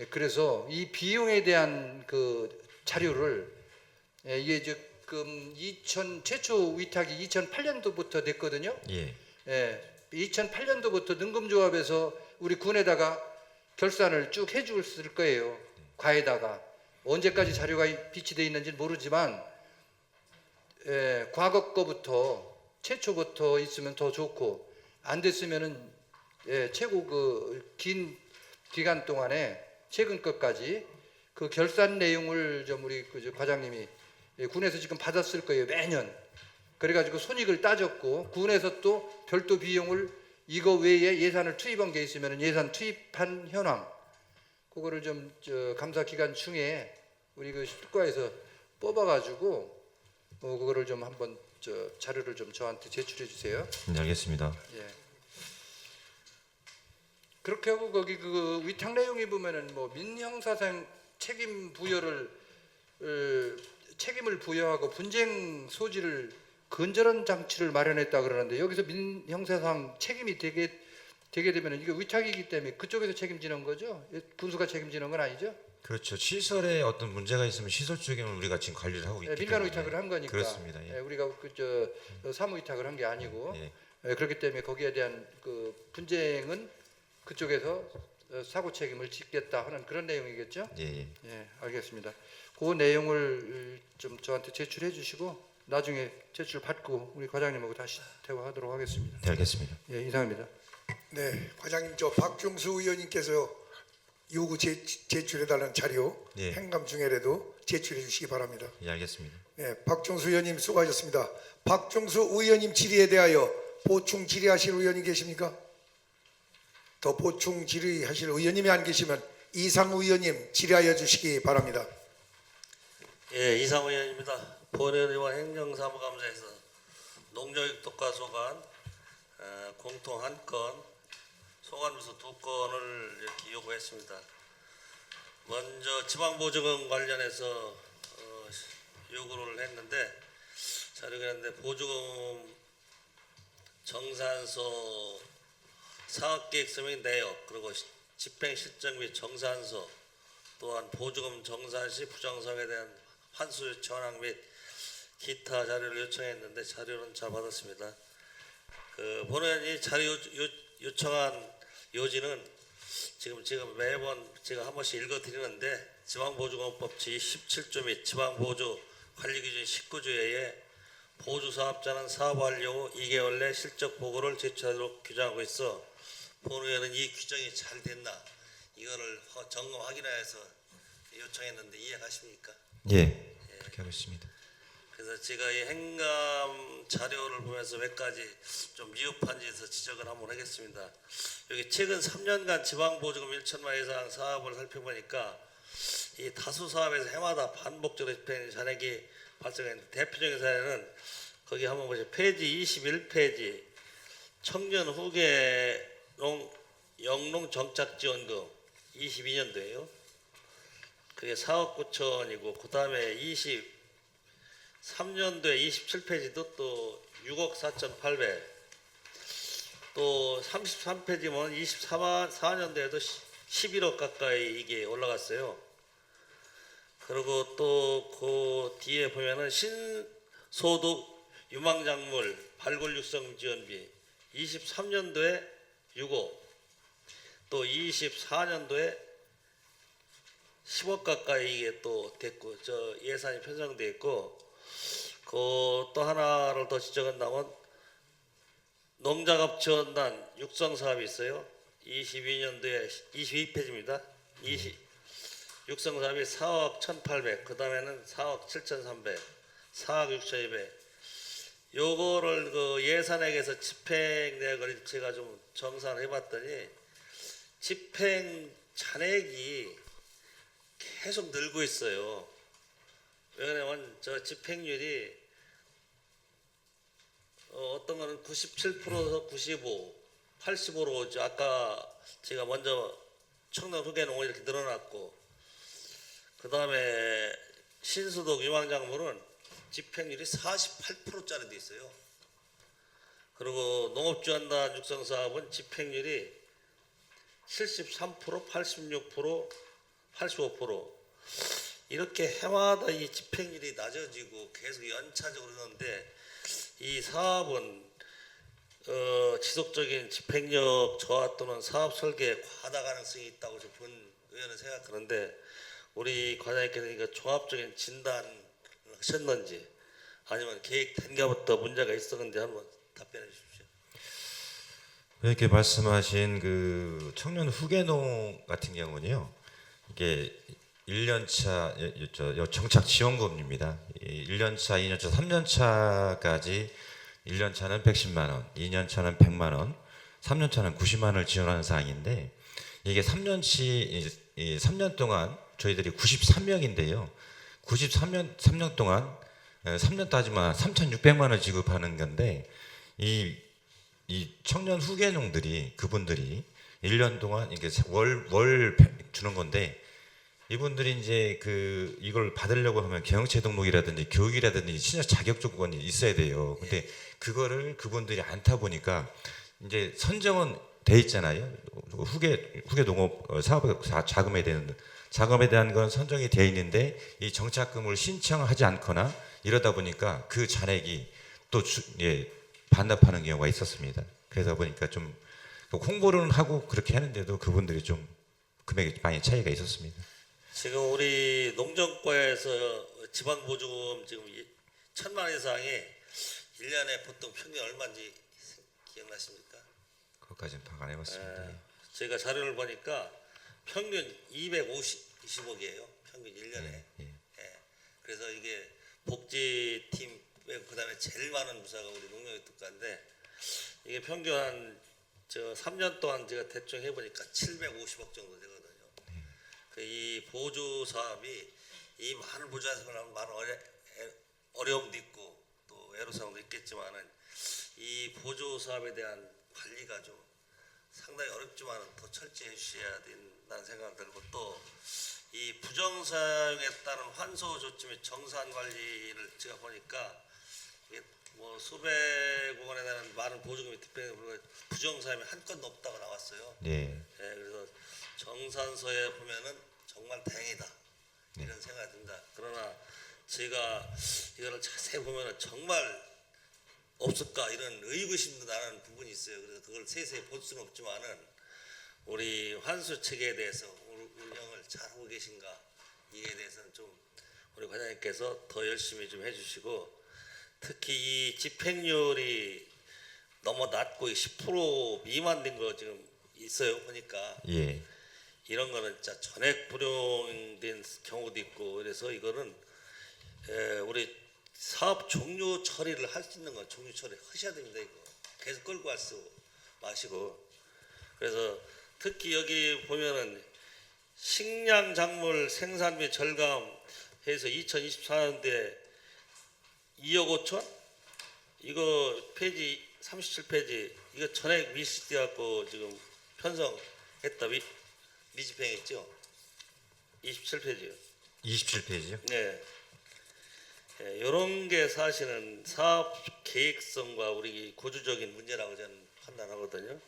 그래서 이 비용에 대한 자료를 이게 지금 최초 위탁이 2008년도부터 됐거든요. 예. 2008년도부터 능금조합에서 우리 군에다가 결산을 쭉 해줬을 거예요. 과에다가 언제까지 자료가 비치되어 있는지는 모르지만 과거 거부터 최초부터 있으면 더 좋고 안 됐으면은 최고 긴 기간 동안에 최근 것까지 그 결산 내용을 좀 우리 과장님이 군에서 지금 받았을 거예요. 매년. 그래가지고 손익을 따졌고 군에서 또 별도 비용을 이거 외에 예산을 투입한 게 있으면 예산 투입한 현황 그거를 좀 감사 기간 중에 우리 실과에서 뽑아가지고 그거를 좀 한번 자료를 좀 저한테 제출해 주세요. 네, 알겠습니다. 예. 그렇게 하고 거기 위탁 내용에 보면은 민형사상 책임 부여를 책임을 부여하고 분쟁 소지를 근절한 장치를 마련했다 그러는데 여기서 민형사상 책임이 되게 되면 이게 위탁이기 때문에 그쪽에서 책임지는 거죠? 군수가 책임지는 건 아니죠? 그렇죠. 시설에 어떤 문제가 있으면 시설 쪽에는 우리가 지금 관리를 하고 있기 민간 때문에. 위탁을 한 거니까. 그렇습니다. 예. 우리가 사무 위탁을 한 게 아니고 예. 그렇기 때문에 거기에 대한 분쟁은 그쪽에서 사고 책임을 짓겠다 하는 그런 내용이겠죠? 예. 예, 알겠습니다. 그 내용을 좀 저한테 제출해 주시고 나중에 제출 받고 우리 과장님하고 다시 대화하도록 하겠습니다. 네, 알겠습니다. 예, 이상입니다. 네, 과장님 박중수 의원님께서 요구 제출해달라는 자료 예. 행감 중에라도 제출해 주시기 바랍니다. 예, 알겠습니다. 네, 박중수 의원님 수고하셨습니다. 박중수 의원님 질의에 대하여 보충 질의하실 의원이 계십니까? 더 보충 질의하실 의원님이 안 계시면 이상우 의원님 질의하여 주시기 바랍니다. 예, 이상우 의원입니다. 본의원 행정사무감사에서 농정익독과 소관 공통 한 건, 소관부서 2건을 이렇게 요구했습니다. 먼저 지방보조금 관련해서 요구를 했는데 자료가 있는데 보조금 정산서 사업계획서 및 내역 그리고 집행실정 및 정산서 또한 보조금 정산 시 부정사업에 대한 환수 전환 및 기타 자료를 요청했는데 자료는 잘 받았습니다. 본회의원이 자료 요청한 요지는 지금 매번 제가 한 번씩 읽어드리는데 지방보조금법 제17조 및 지방보조 관리기준 19조에 보조 사업자는 사업 완료 후 2개월 내 실적 보고를 제출하도록 규정하고 있어 본 의원은 이 규정이 잘 됐나 이거를 점검 확인해서 요청했는데 이해가십니까? 예, 그렇게 하고 있습니다. 그래서 제가 이 행감 자료를 보면서 몇 가지 좀 미흡한 짓에서 지적을 한번 하겠습니다. 여기 최근 3년간 지방보조금 1천만 이상 사업을 살펴보니까 이 다수 사업에서 해마다 반복적으로 집행 잔액이 발생했는데 대표적인 사례는 거기 한번 보세요. 페이지 21페이지 청년 후계농 영농 정착지원금 22년도예요. 그게 4억 9천이고 그 다음에 23년도에 27페이지도 또 6억 4,800. 또 33페이지면 24년도에도 11억 가까이 이게 올라갔어요. 그리고 또 그 뒤에 보면은 신소득 유망작물 발굴 육성 지원비 23년도에 6억, 또 24년도에 10억 가까이 이게 또 됐고, 저 예산이 편성돼 있고, 그 또 하나를 더 지적한다면 농작업 지원단 육성 사업이 있어요. 22년도에 22페이지입니다. 육성 사업이 4억 1,800, 그 다음에는 4억 7,300, 4억 6,200. 요거를 그 예산액에서 집행 내역을 제가 좀 정산을 해봤더니 집행 잔액이 계속 늘고 있어요. 왜냐면 저 집행률이 어떤 거는 97%에서 95, 85로 오죠. 아까 제가 먼저 청년 후계농을 이렇게 늘어났고, 그 다음에 신소득 유망작물은 집행률이 48%짜리도 있어요. 그리고 농업지원단 육성사업은 집행률이 73%, 86%, 85%. 이렇게 해마다 이 집행률이 낮아지고 계속 연차적으로 그러는데 이 사업은 지속적인 집행력 저하 또는 사업 설계에 과다 가능성이 있다고 본 의원은 생각하는데 우리 과장님께서 이거 종합적인 진단을 하셨는지 아니면 계획된 것부터 문제가 있었는지 한번 답변해 주십시오. 이렇게 말씀하신 그 청년 후계농 같은 경우는요, 이게 1년차 정착 지원금입니다. 1년차, 2년차, 3년차까지 1년차는 110만 원, 2년차는 100만 원, 3년차는 90만 원을 지원하는 사항인데 이게 3년 동안 저희들이 93명인데요. 3년 동안 3년 따지면 3,600만 원 지급하는 건데 이 청년 후계농들이 그분들이 1년 동안 이게 월 주는 건데 이분들이 이제 이걸 받으려고 하면 경영체 등록이라든지 교육이라든지 진짜 자격 조건이 있어야 돼요. 근데 그거를 그분들이 안 타 보니까 이제 선정은 돼 있잖아요. 후계 농업 사업 자금에 대한 건 선정이 돼 있는데 이 정착금을 신청하지 않거나 이러다 보니까 그 잔액이 또 반납하는 경우가 있었습니다. 그러다 보니까 좀 홍보를 하고 그렇게 하는데도 그분들이 좀 금액이 많이 차이가 있었습니다. 지금 우리 농정과에서 지방보조금 지금 1,000만 원 이상이 1년에 보통 평균 얼마인지 기억나십니까? 그것까지는 파악 안 해봤습니다. 제가 자료를 보니까 평균 250억이에요. 평균 1년에. 그래서 이게 복지팀 빼고 그다음에 제일 많은 부서가 우리 농림특과인데 이게 평균 한 3년 동안 제가 대충 해보니까 750억 정도 되거든요. 이 보조 사업이 이 많은 보조에서 많은 어려움도 있고 또 애로사항도 있겠지만은 이 보조 사업에 대한 관리가 좀 상당히 어렵지만 더 철저히 해주셔야 된다는 생각이 들고 또 이 부정사용에 따른 환수 조치 및 정산 관리를 제가 보니까 뭐 수백억 원에 대한 많은 보조금이 집행에 불구하고 부정사용이 한 건도 없다고 나왔어요. 그래서 정산서에 보면은 정말 다행이다 이런 생각이 듭니다. 그러나 제가 이거를 자세히 보면은 정말 없을까 이런 의구심도 나는 부분이 있어요. 그래서 그걸 세세히 볼 수는 없지만은 우리 환수 체계에 대해서 운영을 잘하고 계신가 이에 대해서는 좀 우리 과장님께서 더 열심히 좀 해주시고, 특히 이 집행률이 너무 낮고 10% 미만 된 거 지금 있어요 보니까. 예. 이런 거는 진짜 전액 불용된 경우도 있고, 그래서 이거는 우리 사업 종료 처리를 할 수 있는 건 종료 처리 하셔야 됩니다. 이거 계속 끌고 갈 수 마시고. 그래서 특히 여기 보면은 식량 작물 생산비 절감해서 2024년도에 2억 5천, 이거 페이지 37페이지, 이거 전액 밀수돼 갖고 지금 편성했다, 미집행했죠. 27페이지요. 27페이지요? 네. 이런 게 사실은 사업 계획성과 우리 고주적인 문제라고 저는 판단하거든요.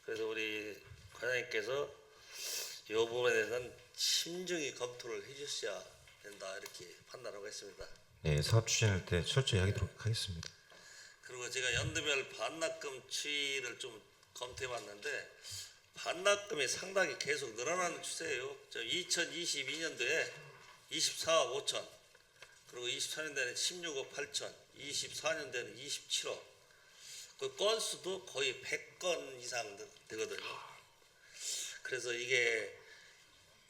그래서 우리 과장님께서 이 부분에 대해서는 신중히 검토를 해주셔야 된다, 이렇게 판단하고 있습니다. 네, 사업 추진할 때 철저히 하도록 하겠습니다. 그리고 제가 연도별 반납금 추이를 좀 검토해봤는데 반납금이 상당히 계속 늘어나는 추세예요. 2022년도에 24억 5천, 그리고 23년도에는 16억 8천, 24년도에는 27억. 그 건수도 거의 100건 이상 되거든요. 그래서 이게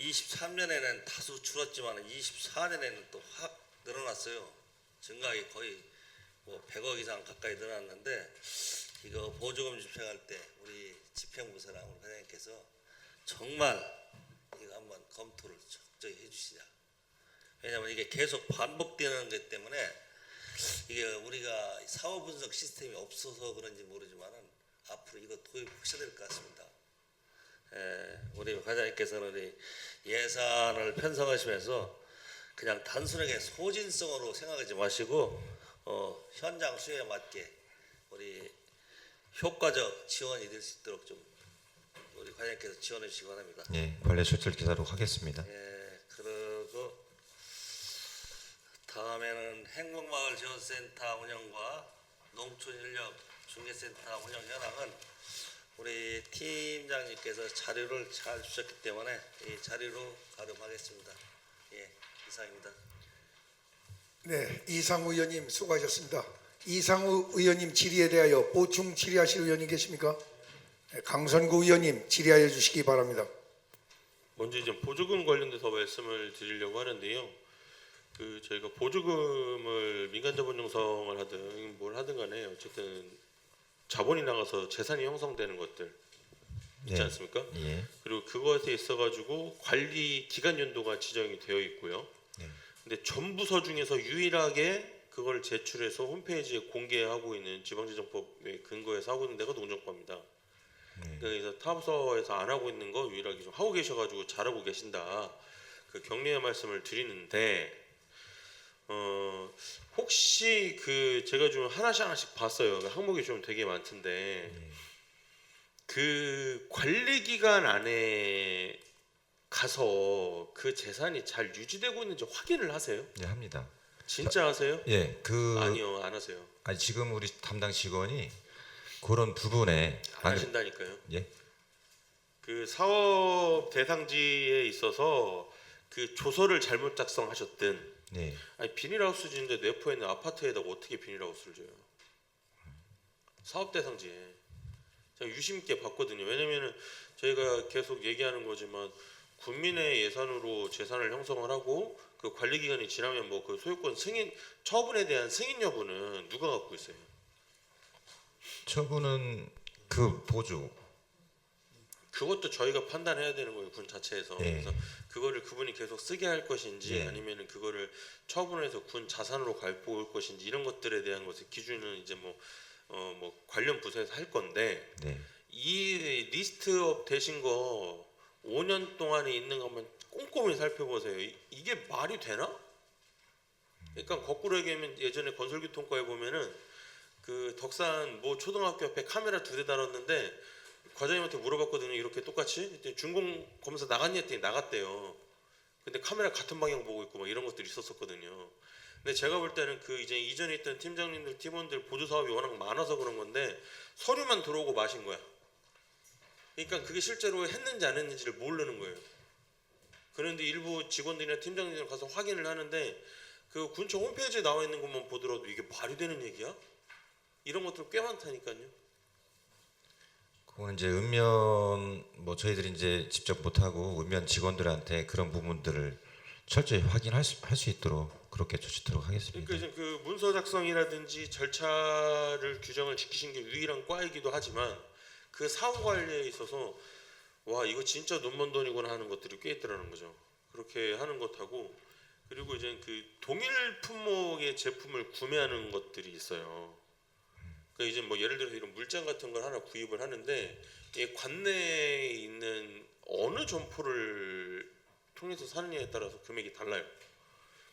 23년에는 다소 줄었지만 24년에는 또 확 늘어났어요. 증가액이 거의 뭐 100억 이상 가까이 늘어났는데, 이거 보조금 집행할 때 우리 집행부서랑 우리 과장님께서 정말 이거 한번 검토를 적절히 해주시자. 왜냐하면 이게 계속 반복되는 것 때문에 이게 우리가 사후 분석 시스템이 없어서 그런지 모르지만은 앞으로 이거 도입하셔야 될 것 같습니다. 우리 과장님께서는 우리 예산을 편성하시면서 그냥 단순하게 소진성으로 생각하지 마시고 현장 수요에 맞게 우리 효과적 지원이 될 수 있도록 좀 우리 과장님께서 지원해 주시기 바랍니다. 예, 관리 철저히 기다리도록 하겠습니다. 그리고 다음에는 행복마을지원센터 운영과 농촌인력중개센터 운영 현황은 우리 팀장님께서 자료를 잘 주셨기 때문에 이 자료로 가름하겠습니다. 예, 이상입니다. 네, 이상우 의원님 수고하셨습니다. 이상우 의원님 질의에 대하여 보충 질의하실 의원님 계십니까? 네, 강선구 의원님 질의하여 주시기 바랍니다. 먼저 이제 보조금 관련돼서 말씀을 드리려고 하는데요. 저희가 보조금을 민간자본 형성을 하든 뭘 하든 간에 어쨌든 자본이 나가서 재산이 형성되는 것들 있지 않습니까? 예. 그리고 그것에 있어가지고 관리 기간 연도가 지정이 되어 있고요. 네. 근데 전부서 중에서 유일하게 그걸 제출해서 홈페이지에 공개하고 있는 지방재정법에 근거해서 하고 있는 데가 농정과입니다. 그래서 타부서에서 안 하고 있는 거 유일하게 좀 하고 계셔가지고 잘하고 계신다. 그 격려의 말씀을 드리는데, 혹시 제가 좀 하나씩 봤어요. 항목이 좀 되게 많던데, 그 관리 기간 안에 가서 그 재산이 잘 유지되고 있는지 확인을 하세요? 네, 합니다. 진짜 하세요? 예, 아니요, 안 하세요. 아니 지금 우리 담당 직원이 그런 부분에 안 하신다니까요. 예, 그 사업 대상지에 있어서 그 조서를 잘못 작성하셨든, 네, 아니 비닐하우스 짓는데 내포에 있는 아파트에다가 어떻게 비닐하우스를 줘요? 사업 대상지에 제가 유심 있게 봤거든요. 왜냐면은 저희가 계속 얘기하는 거지만 국민의 예산으로 재산을 형성을 하고 그 관리 기간이 지나면 뭐 그 소유권 승인 처분에 대한 승인 여부는 누가 갖고 있어요? 처분은 그 보조. 그것도 저희가 판단해야 되는 거예요, 군 자체에서. 예. 그래서 그거를 그분이 계속 쓰게 할 것인지 예. 아니면은 그거를 처분해서 군 자산으로 갖고 올 것인지 이런 것들에 대한 것의 기준은 이제 뭐 관련 부서에서 할 건데, 네, 이 리스트업 되신 거 5년 동안에 있는 거 한번 꼼꼼히 살펴보세요. 이게 말이 되나? 그러니까 거꾸로 얘기하면 예전에 건설교통과에 보면은 그 덕산 뭐 초등학교 앞에 카메라 2대 달았는데 과장님한테 물어봤거든요. 이렇게 똑같이 준공 검사 나갔냐 했더니 나갔대요. 근데 카메라 같은 방향 보고 있고 막 이런 것들이 있었었거든요. 근데 제가 볼 때는 그 이제 이전에 있던 팀장님들 팀원들 보조 사업이 워낙 많아서 그런 건데 서류만 들어오고 마신 거야. 그러니까 그게 실제로 했는지 안 했는지를 모르는 거예요. 그런데 일부 직원들이나 팀장들이 가서 확인을 하는데 그 군청 홈페이지에 나와 있는 것만 보더라도 이게 말이 되는 얘기야? 이런 것들 꽤 많다니까요. 그건 이제 읍면 뭐 저희들이 이제 직접 못하고 읍면 직원들한테 그런 부분들을 철저히 확인할 수 있도록 그렇게 조치토록 하겠습니다. 그러니까 이제 그 문서 작성이라든지 절차를 규정을 지키신 게 유일한 과이기도 하지만 그 사후 관리에 있어서 와 이거 진짜 돈 번 돈이구나 하는 것들이 꽤 있더라는 거죠. 그렇게 하는 것하고 그리고 이제 그 동일 품목의 제품을 구매하는 것들이 있어요. 그 이제 뭐 예를 들어서 이런 물장 같은 걸 하나 구입을 하는데 이 관내에 있는 어느 점포를 통해서 사느냐에 따라서 금액이 달라요.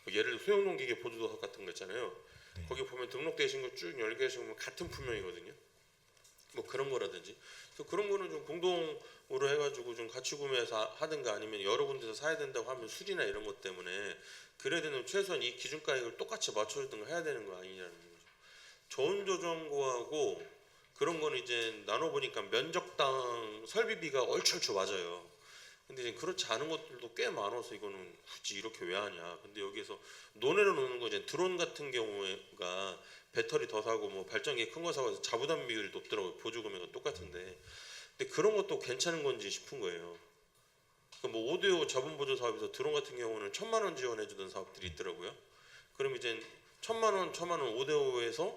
뭐 예를 들어 소형농기계 보조도서 같은 거 있잖아요. 거기 보면 등록되신 거 쭉 열개씩 보면 같은 품명이거든요. 뭐 그런 거라든지 그래서 그런 거는 좀 공동으로 해가지고 좀 같이 구매해서 하든가 아니면 여러 군데서 사야 된다고 하면 수리나 이런 것 때문에 그래야 되는 최소한 이 기준 가격을 똑같이 맞춰주든가 해야 되는 거 아니냐는 거죠. 저온조정고하고 그런 거는 이제 나눠보니까 면적당 설비비가 얼추 맞아요. 근데 이제 그렇지 않은 것들도 꽤 많아서 이거는 굳이 이렇게 왜 하냐. 근데 여기에서 논의를 놓는 거 이제 드론 같은 경우가 배터리 더 사고 뭐 발전기 큰 거 사고 자부담 비율이 높더라고요. 보조 금액은 똑같은데. 근데 그런 것도 괜찮은 건지 싶은 거예요. 그러니까 뭐 5대5 자본 보조 사업에서 드론 같은 경우는 1,000만 원 지원해 주던 사업들이 있더라고요. 그럼 이제 1,000만 원 5대5에서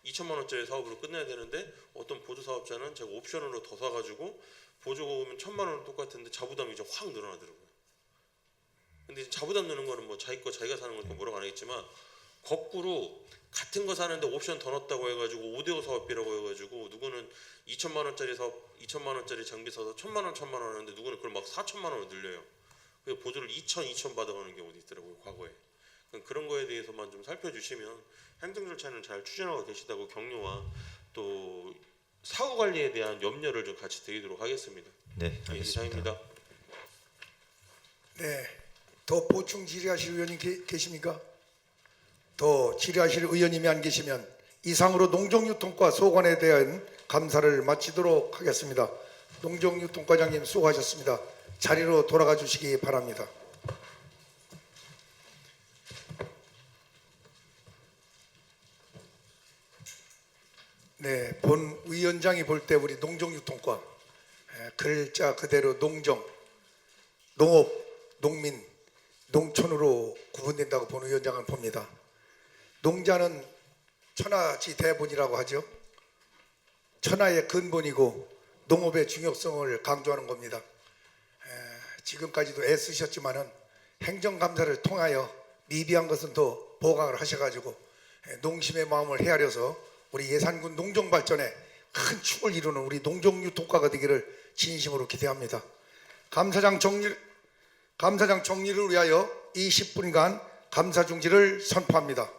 2천만 원짜리 사업으로 끝내야 되는데 어떤 보조 사업자는 제가 옵션으로 더 사가지고 보조금은 1,000만 원은 똑같은데 자부담이 이제 확 늘어나더라고요. 근데 이제 자부담 느는 거는 뭐 자기 거 자기가 사는 거니까 뭐라고 안 하겠지만 거꾸로 같은 거 사는데 옵션 더 넣었다고 해가지고 5대5 사업비라고 해가지고 누구는 2천만 원짜리 사업 2천만 원짜리 장비 사서 1,000만 원 하는데 누구는 그걸 막 4천만 원을 늘려요. 그래서 보조를 2천 받아가는 경우도 있더라고요. 과거에. 그런 거에 대해서만 좀 살펴주시면 행정 절차는 잘 추진하고 계시다고 격려와 또 사후 관리에 대한 염려를 좀 같이 드리도록 하겠습니다. 네, 예, 알겠습니다. 이상입니다. 네, 더 보충 질의하실 의원님 계십니까? 더 질의하실 의원님이 안 계시면 이상으로 농정유통과 소관에 대한 감사를 마치도록 하겠습니다. 농정유통과장님 수고하셨습니다. 자리로 돌아가 주시기 바랍니다. 네, 본 위원장이 볼 때 우리 농정유통과 글자 그대로 농정, 농업, 농민, 농촌으로 구분된다고 본 위원장은 봅니다. 농자는 천하지 대본이라고 하죠. 천하의 근본이고 농업의 중요성을 강조하는 겁니다. 지금까지도 애쓰셨지만은 행정감사를 통하여 미비한 것은 더 보강을 하셔가지고 농심의 마음을 헤아려서 우리 예산군 농정 발전에 큰 축을 이루는 우리 농정유통과가 되기를 진심으로 기대합니다. 감사장 정리를 위하여 20분간 감사 중지를 선포합니다.